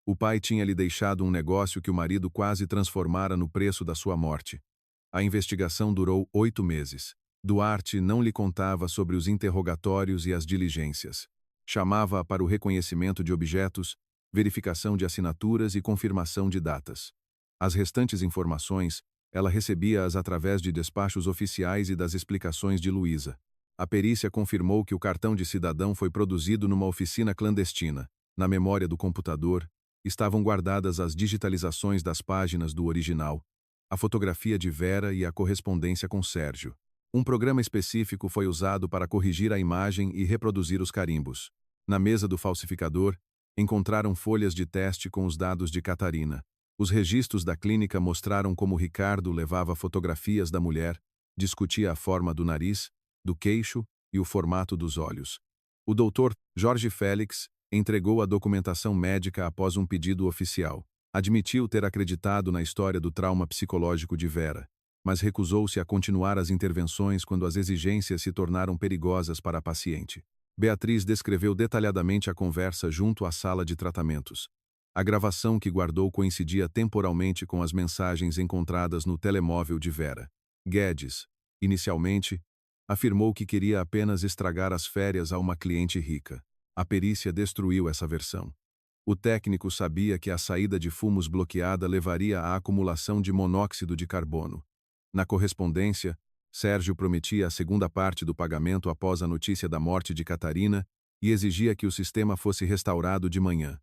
O pai tinha lhe deixado um negócio que o marido quase transformara no preço da sua morte. A investigação durou 8 meses. Duarte não lhe contava sobre os interrogatórios e as diligências. Chamava-a para o reconhecimento de objetos, verificação de assinaturas e confirmação de datas. As restantes informações, ela recebia-as através de despachos oficiais e das explicações de Luísa. A perícia confirmou que o cartão de cidadão foi produzido numa oficina clandestina. Na memória do computador, estavam guardadas as digitalizações das páginas do original, a fotografia de Vera e a correspondência com Sérgio. Um programa específico foi usado para corrigir a imagem e reproduzir os carimbos. Na mesa do falsificador, encontraram folhas de teste com os dados de Catarina. Os registros da clínica mostraram como Ricardo levava fotografias da mulher, discutia a forma do nariz, do queixo e o formato dos olhos. O doutor Jorge Félix entregou a documentação médica após um pedido oficial. Admitiu ter acreditado na história do trauma psicológico de Vera, mas recusou-se a continuar as intervenções quando as exigências se tornaram perigosas para a paciente. Beatriz descreveu detalhadamente a conversa junto à sala de tratamentos. A gravação que guardou coincidia temporalmente com as mensagens encontradas no telemóvel de Vera. Guedes, inicialmente, afirmou que queria apenas estragar as férias a uma cliente rica. A perícia destruiu essa versão. O técnico sabia que a saída de fumos bloqueada levaria à acumulação de monóxido de carbono. Na correspondência, Sérgio prometia a segunda parte do pagamento após a notícia da morte de Catarina e exigia que o sistema fosse restaurado de manhã.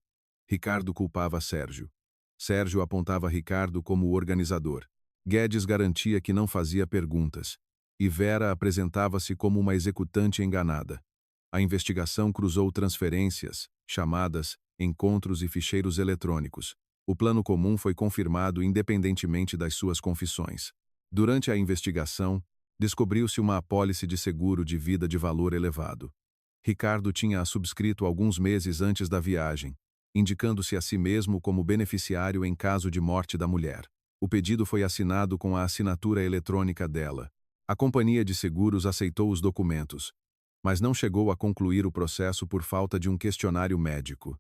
Ricardo culpava Sérgio. Sérgio apontava Ricardo como o organizador. Guedes garantia que não fazia perguntas. E Vera apresentava-se como uma executante enganada. A investigação cruzou transferências, chamadas, encontros e ficheiros eletrônicos. O plano comum foi confirmado independentemente das suas confissões. Durante a investigação, descobriu-se uma apólice de seguro de vida de valor elevado. Ricardo tinha-a subscrito alguns meses antes da viagem, indicando-se a si mesmo como beneficiário em caso de morte da mulher. O pedido foi assinado com a assinatura eletrônica dela. A companhia de seguros aceitou os documentos, mas não chegou a concluir o processo por falta de um questionário médico.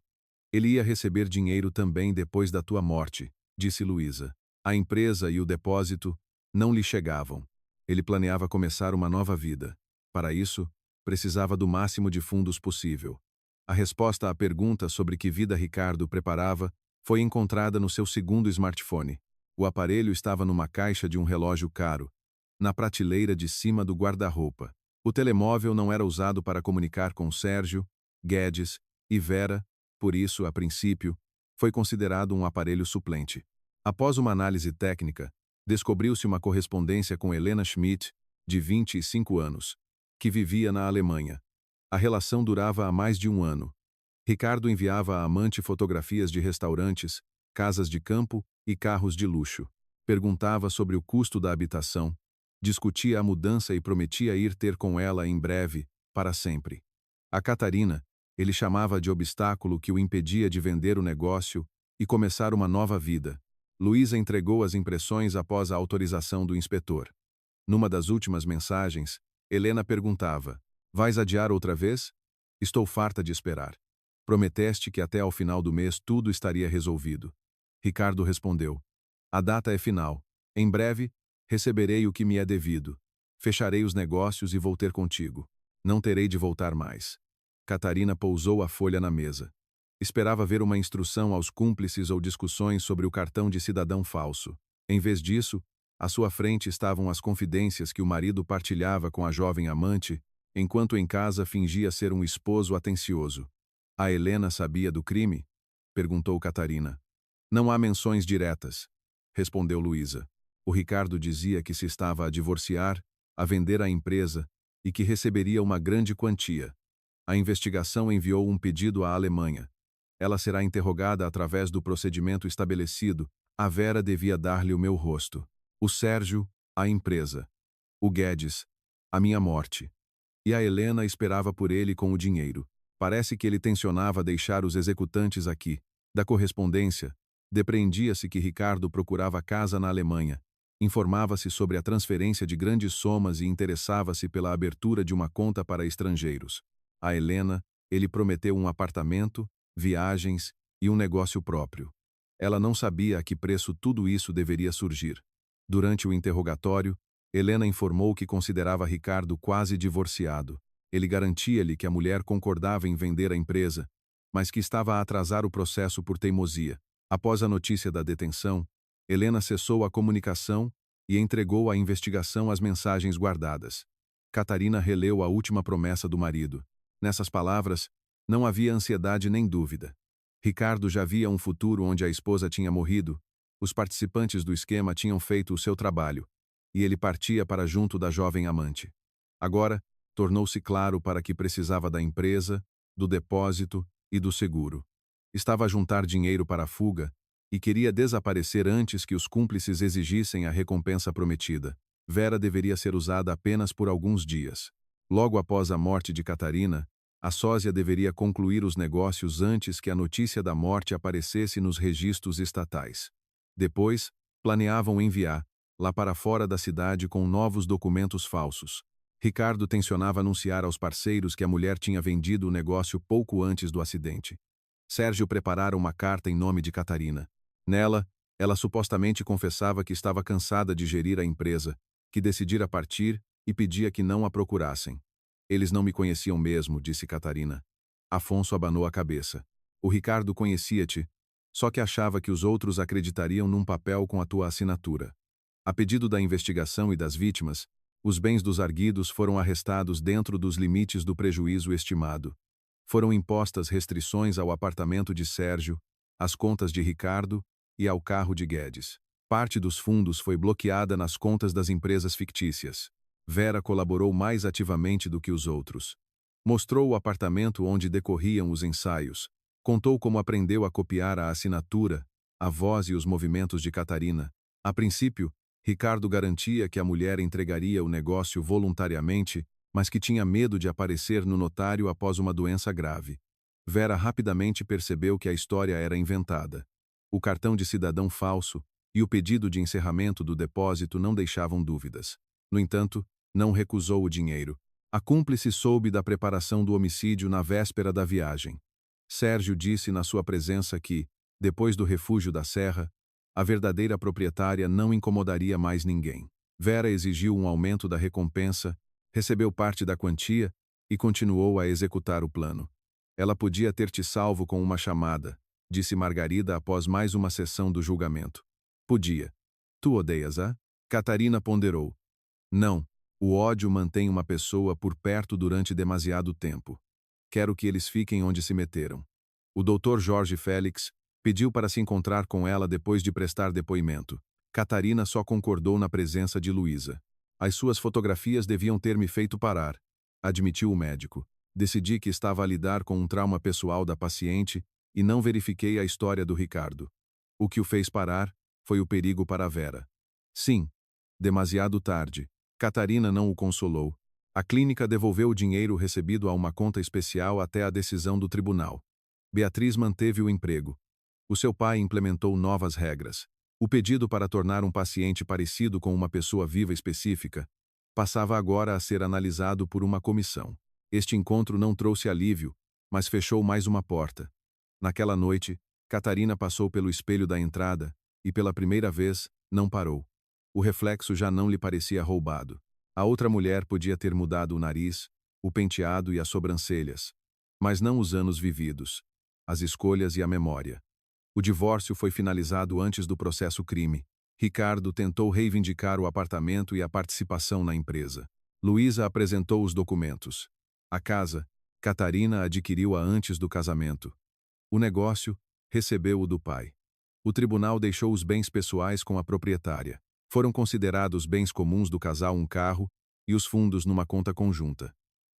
Ele ia receber dinheiro também depois da tua morte, disse Luísa. A empresa e o depósito não lhe chegavam. Ele planeava começar uma nova vida. Para isso, precisava do máximo de fundos possível. A resposta à pergunta sobre que vida Ricardo preparava foi encontrada no seu segundo smartphone. O aparelho estava numa caixa de um relógio caro, na prateleira de cima do guarda-roupa. O telemóvel não era usado para comunicar com Sérgio, Guedes e Vera, por isso, a princípio, foi considerado um aparelho suplente. Após uma análise técnica, descobriu-se uma correspondência com Helena Schmidt, de 25 anos, que vivia na Alemanha. A relação durava há mais de um ano. Ricardo enviava à amante fotografias de restaurantes, casas de campo e carros de luxo. Perguntava sobre o custo da habitação, discutia a mudança e prometia ir ter com ela em breve, para sempre. A Catarina, ele chamava de obstáculo que o impedia de vender o negócio e começar uma nova vida. Luísa entregou as impressões após a autorização do inspetor. Numa das últimas mensagens, Helena perguntava: "Vais adiar outra vez? Estou farta de esperar. Prometeste que até ao final do mês tudo estaria resolvido." Ricardo respondeu: "A data é final. Em breve, receberei o que me é devido. Fecharei os negócios e vou ter contigo. Não terei de voltar mais." Catarina pousou a folha na mesa. Esperava ver uma instrução aos cúmplices ou discussões sobre o cartão de cidadão falso. Em vez disso, à sua frente estavam as confidências que o marido partilhava com a jovem amante, enquanto em casa fingia ser um esposo atencioso. "A Helena sabia do crime?" perguntou Catarina. "Não há menções diretas", respondeu Luísa. O Ricardo dizia que se estava a divorciar, a vender a empresa e que receberia uma grande quantia. A investigação enviou um pedido à Alemanha. Ela será interrogada através do procedimento estabelecido. A Vera devia dar-lhe o meu rosto. O Sérgio, a empresa. O Guedes, a minha morte. E a Helena esperava por ele com o dinheiro. Parece que ele tencionava deixar os executantes aqui. Da correspondência, depreendia-se que Ricardo procurava casa na Alemanha. Informava-se sobre a transferência de grandes somas e interessava-se pela abertura de uma conta para estrangeiros. A Helena, ele prometeu um apartamento, viagens e um negócio próprio. Ela não sabia a que preço tudo isso deveria surgir. Durante o interrogatório, Helena informou que considerava Ricardo quase divorciado. Ele garantia-lhe que a mulher concordava em vender a empresa, mas que estava a atrasar o processo por teimosia. Após a notícia da detenção, Helena cessou a comunicação e entregou à investigação as mensagens guardadas. Catarina releu a última promessa do marido. Nessas palavras, não havia ansiedade nem dúvida. Ricardo já via um futuro onde a esposa tinha morrido, os participantes do esquema tinham feito o seu trabalho, e ele partia para junto da jovem amante. Agora, tornou-se claro para que precisava da empresa, do depósito e do seguro. Estava a juntar dinheiro para a fuga e queria desaparecer antes que os cúmplices exigissem a recompensa prometida. Vera deveria ser usada apenas por alguns dias. Logo após a morte de Catarina, a sósia deveria concluir os negócios antes que a notícia da morte aparecesse nos registros estatais. Depois, planeavam enviar, lá para fora da cidade com novos documentos falsos. Ricardo tencionava anunciar aos parceiros que a mulher tinha vendido o negócio pouco antes do acidente. Sérgio preparara uma carta em nome de Catarina. Nela, ela supostamente confessava que estava cansada de gerir a empresa, que decidira partir e pedia que não a procurassem. "Eles não me conheciam mesmo", disse Catarina. Afonso abanou a cabeça. "O Ricardo conhecia-te, só que achava que os outros acreditariam num papel com a tua assinatura." A pedido da investigação e das vítimas, Os bens dos arguidos foram arrestados dentro dos limites do prejuízo estimado. Foram impostas restrições ao apartamento de Sérgio, às contas de Ricardo e ao carro de Guedes. Parte dos fundos foi bloqueada nas contas das empresas fictícias. Vera colaborou mais ativamente do que os outros. Mostrou o apartamento onde decorriam os ensaios. Contou como aprendeu a copiar a assinatura, a voz e os movimentos de Catarina. A princípio, Ricardo garantia que a mulher entregaria o negócio voluntariamente, mas que tinha medo de aparecer no notário após uma doença grave. Vera rapidamente percebeu que a história era inventada. O cartão de cidadão falso e o pedido de encerramento do depósito não deixavam dúvidas. No entanto, não recusou o dinheiro. A cúmplice soube da preparação do homicídio na véspera da viagem. Sérgio disse na sua presença que, depois do refúgio da Serra, a verdadeira proprietária não incomodaria mais ninguém. Vera exigiu um aumento da recompensa, recebeu parte da quantia e continuou a executar o plano. Ela podia ter te salvo com uma chamada, disse Margarida após mais uma sessão do julgamento. Podia. Tu odeias-a? Catarina ponderou. Não, o ódio mantém uma pessoa por perto durante demasiado tempo. Quero que eles fiquem onde se meteram. O Dr. Jorge Félix pediu para se encontrar com ela depois de prestar depoimento. Catarina só concordou na presença de Luísa. As suas fotografias deviam ter me feito parar, admitiu o médico. Decidi que estava a lidar com um trauma pessoal da paciente e não verifiquei a história do Ricardo. O que o fez parar foi o perigo para a Vera. Sim, demasiado tarde. Catarina não o consolou. A clínica devolveu o dinheiro recebido a uma conta especial até a decisão do tribunal. Beatriz manteve o emprego. O seu pai implementou novas regras. O pedido para tornar um paciente parecido com uma pessoa viva específica passava agora a ser analisado por uma comissão. Este encontro não trouxe alívio, mas fechou mais uma porta. Naquela noite, Catarina passou pelo espelho da entrada e, pela primeira vez, não parou. O reflexo já não lhe parecia roubado. A outra mulher podia ter mudado o nariz, o penteado e as sobrancelhas, mas não os anos vividos, as escolhas e a memória. O divórcio foi finalizado antes do processo crime. Ricardo tentou reivindicar o apartamento e a participação na empresa. Luísa apresentou os documentos. A casa, Catarina adquiriu-a antes do casamento. O negócio, recebeu-o do pai. O tribunal deixou os bens pessoais com a proprietária. Foram considerados bens comuns do casal um carro e os fundos numa conta conjunta.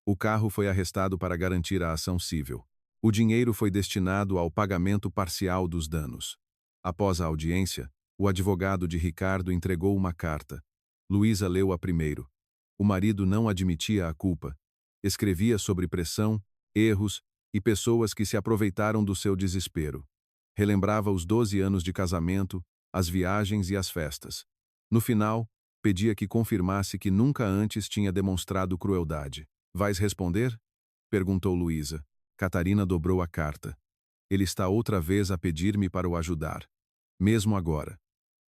O carro foi arrestado para garantir a ação civil. O dinheiro foi destinado ao pagamento parcial dos danos. Após a audiência, o advogado de Ricardo entregou uma carta. Luísa leu-a primeiro. O marido não admitia a culpa. Escrevia sobre pressão, erros e pessoas que se aproveitaram do seu desespero. Relembrava os 12 anos de casamento, as viagens e as festas. No final, pedia que confirmasse que nunca antes tinha demonstrado crueldade. Vais responder? Perguntou Luísa. Catarina dobrou a carta. Ele está outra vez a pedir-me para o ajudar. Mesmo agora.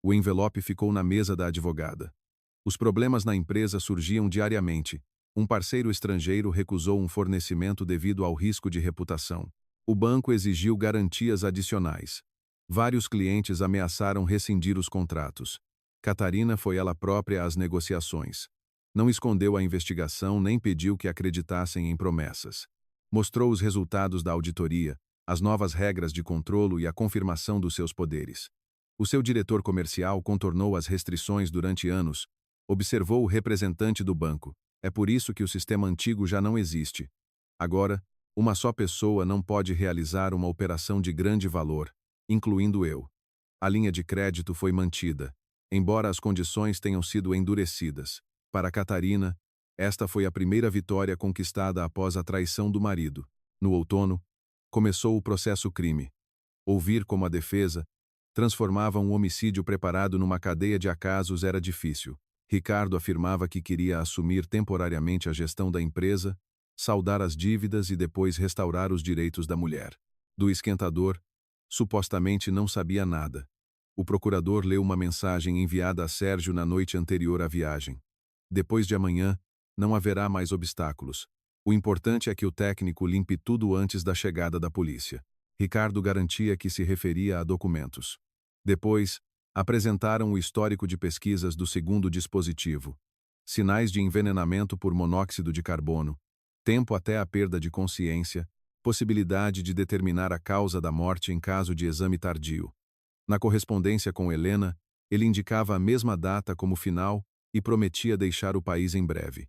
O envelope ficou na mesa da advogada. Os problemas na empresa surgiam diariamente. Um parceiro estrangeiro recusou um fornecimento devido ao risco de reputação. O banco exigiu garantias adicionais. Vários clientes ameaçaram rescindir os contratos. Catarina foi ela própria às negociações. Não escondeu a investigação nem pediu que acreditassem em promessas. Mostrou os resultados da auditoria, as novas regras de controlo e a confirmação dos seus poderes. O seu diretor comercial contornou as restrições durante anos. Observou o representante do banco. É por isso que o sistema antigo já não existe. Agora, uma só pessoa não pode realizar uma operação de grande valor, incluindo eu. A linha de crédito foi mantida, embora as condições tenham sido endurecidas. Para Catarina, esta foi a primeira vitória conquistada após a traição do marido. No outono, começou o processo crime. Ouvir como a defesa transformava um homicídio preparado numa cadeia de acasos era difícil. Ricardo afirmava que queria assumir temporariamente a gestão da empresa, saldar as dívidas e depois restaurar os direitos da mulher. Do esquentador, supostamente não sabia nada. O procurador leu uma mensagem enviada a Sérgio na noite anterior à viagem. Depois de amanhã, não haverá mais obstáculos. O importante é que o técnico limpe tudo antes da chegada da polícia. Ricardo garantia que se referia a documentos. Depois, apresentaram o histórico de pesquisas do segundo dispositivo. sinais de envenenamento por monóxido de carbono, tempo até a perda de consciência, possibilidade de determinar a causa da morte em caso de exame tardio. Na correspondência com Helena, ele indicava a mesma data como final e prometia deixar o país em breve.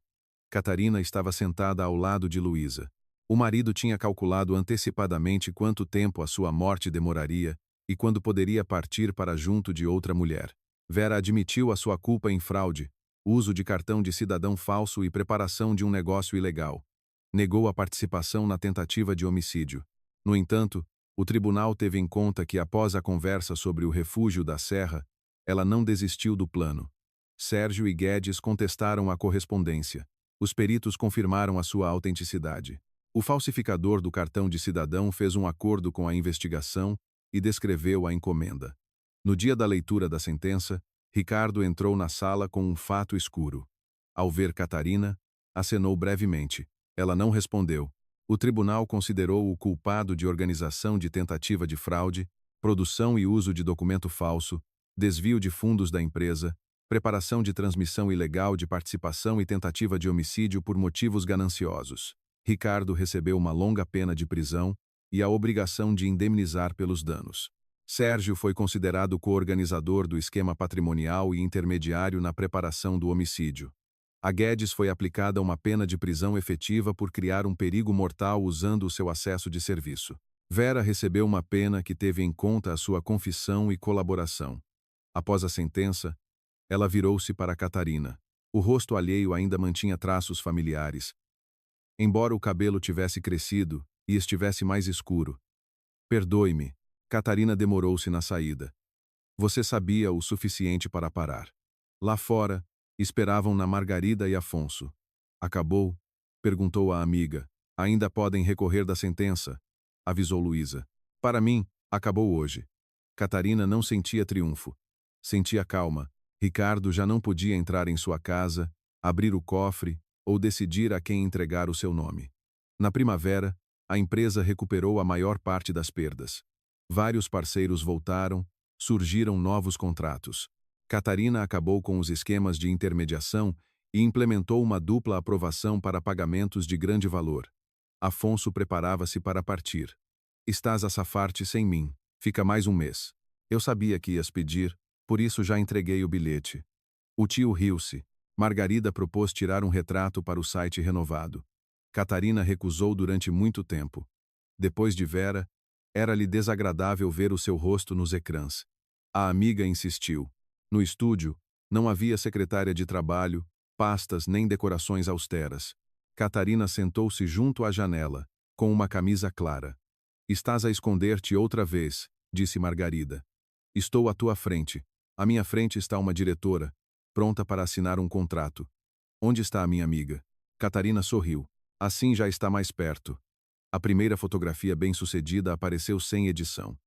Catarina estava sentada ao lado de Luísa. O marido tinha calculado antecipadamente quanto tempo a sua morte demoraria e quando poderia partir para junto de outra mulher. Vera admitiu a sua culpa em fraude, uso de cartão de cidadão falso e preparação de um negócio ilegal. Negou a participação na tentativa de homicídio. No entanto, o tribunal teve em conta que após a conversa sobre o refúgio da Serra, ela não desistiu do plano. Sérgio e Guedes contestaram a correspondência. Os peritos confirmaram a sua autenticidade. O falsificador do cartão de cidadão fez um acordo com a investigação e descreveu a encomenda. No dia da leitura da sentença, Ricardo entrou na sala com um fato escuro. Ao ver Catarina, acenou brevemente. Ela não respondeu. O tribunal considerou o culpado de organização de tentativa de fraude, produção e uso de documento falso, desvio de fundos da empresa, preparação de transmissão ilegal de participação e tentativa de homicídio por motivos gananciosos. Ricardo recebeu uma longa pena de prisão e a obrigação de indemnizar pelos danos. Sérgio foi considerado coorganizador do esquema patrimonial e intermediário na preparação do homicídio. A Guedes foi aplicada uma pena de prisão efetiva por criar um perigo mortal usando o seu acesso de serviço. Vera recebeu uma pena que teve em conta a sua confissão e colaboração. Após a sentença, ela virou-se para Catarina. O rosto alheio ainda mantinha traços familiares, embora o cabelo tivesse crescido e estivesse mais escuro. Perdoe-me. Catarina demorou-se na saída. Você sabia o suficiente para parar. Lá fora, esperavam-na Margarida e Afonso. Acabou? Perguntou a amiga. Ainda podem recorrer da sentença, avisou Luísa. Para mim, acabou hoje. Catarina não sentia triunfo. Sentia calma. Ricardo já não podia entrar em sua casa, abrir o cofre ou decidir a quem entregar o seu nome. Na primavera, a empresa recuperou a maior parte das perdas. Vários parceiros voltaram, surgiram novos contratos. Catarina acabou com os esquemas de intermediação e implementou uma dupla aprovação para pagamentos de grande valor. Afonso preparava-se para partir. Estás a safar-te sem mim. Fica mais um mês. Eu sabia que ias pedir, por isso já entreguei o bilhete. O tio riu-se. Margarida propôs tirar um retrato para o site renovado. Catarina recusou durante muito tempo. Depois de Vera, era-lhe desagradável ver o seu rosto nos ecrãs. A amiga insistiu. No estúdio, não havia secretária de trabalho, pastas nem decorações austeras. Catarina sentou-se junto à janela, com uma camisa clara. Estás a esconder-te outra vez, disse Margarida. Estou à tua frente. À minha frente está uma diretora, pronta para assinar um contrato. Onde está a minha amiga? Catarina sorriu. Assim já está mais perto. A primeira fotografia bem-sucedida apareceu sem edição.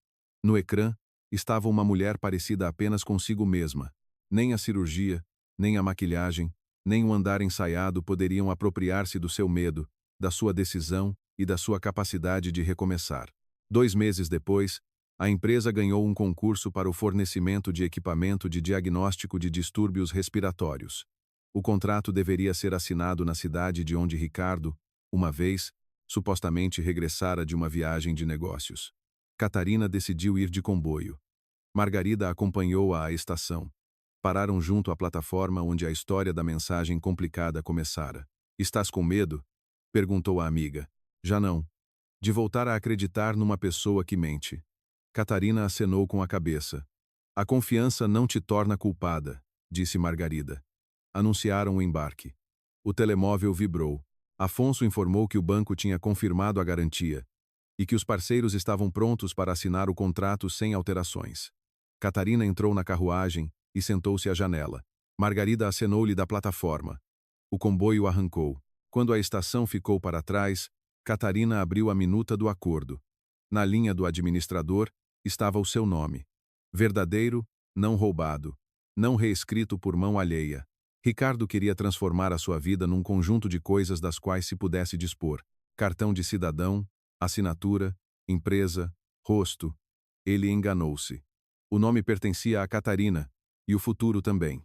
No ecrã, estava uma mulher parecida apenas consigo mesma. Nem a cirurgia, nem a maquilhagem, nem o andar ensaiado poderiam apropriar-se do seu medo, da sua decisão e da sua capacidade de recomeçar. 2 meses depois, a empresa ganhou um concurso para o fornecimento de equipamento de diagnóstico de distúrbios respiratórios. O contrato deveria ser assinado na cidade de onde Ricardo, uma vez, supostamente regressara de uma viagem de negócios. Catarina decidiu ir de comboio. Margarida acompanhou-a à estação. Pararam junto à plataforma onde a história da mensagem complicada começara. Estás com medo? Perguntou a amiga. Já não. De voltar a acreditar numa pessoa que mente. Catarina acenou com a cabeça. A confiança não te torna culpada, disse Margarida. Anunciaram o embarque. O telemóvel vibrou. Afonso informou que o banco tinha confirmado a garantia e que os parceiros estavam prontos para assinar o contrato sem alterações. Catarina entrou na carruagem e sentou-se à janela. Margarida acenou-lhe da plataforma. O comboio arrancou. Quando a estação ficou para trás, Catarina abriu a minuta do acordo. Na linha do administrador estava o seu nome. Verdadeiro, não roubado. Não reescrito por mão alheia. Ricardo queria transformar a sua vida num conjunto de coisas das quais se pudesse dispor. Cartão de cidadão, assinatura, empresa, rosto. Ele enganou-se. O nome pertencia a Catarina, e o futuro também.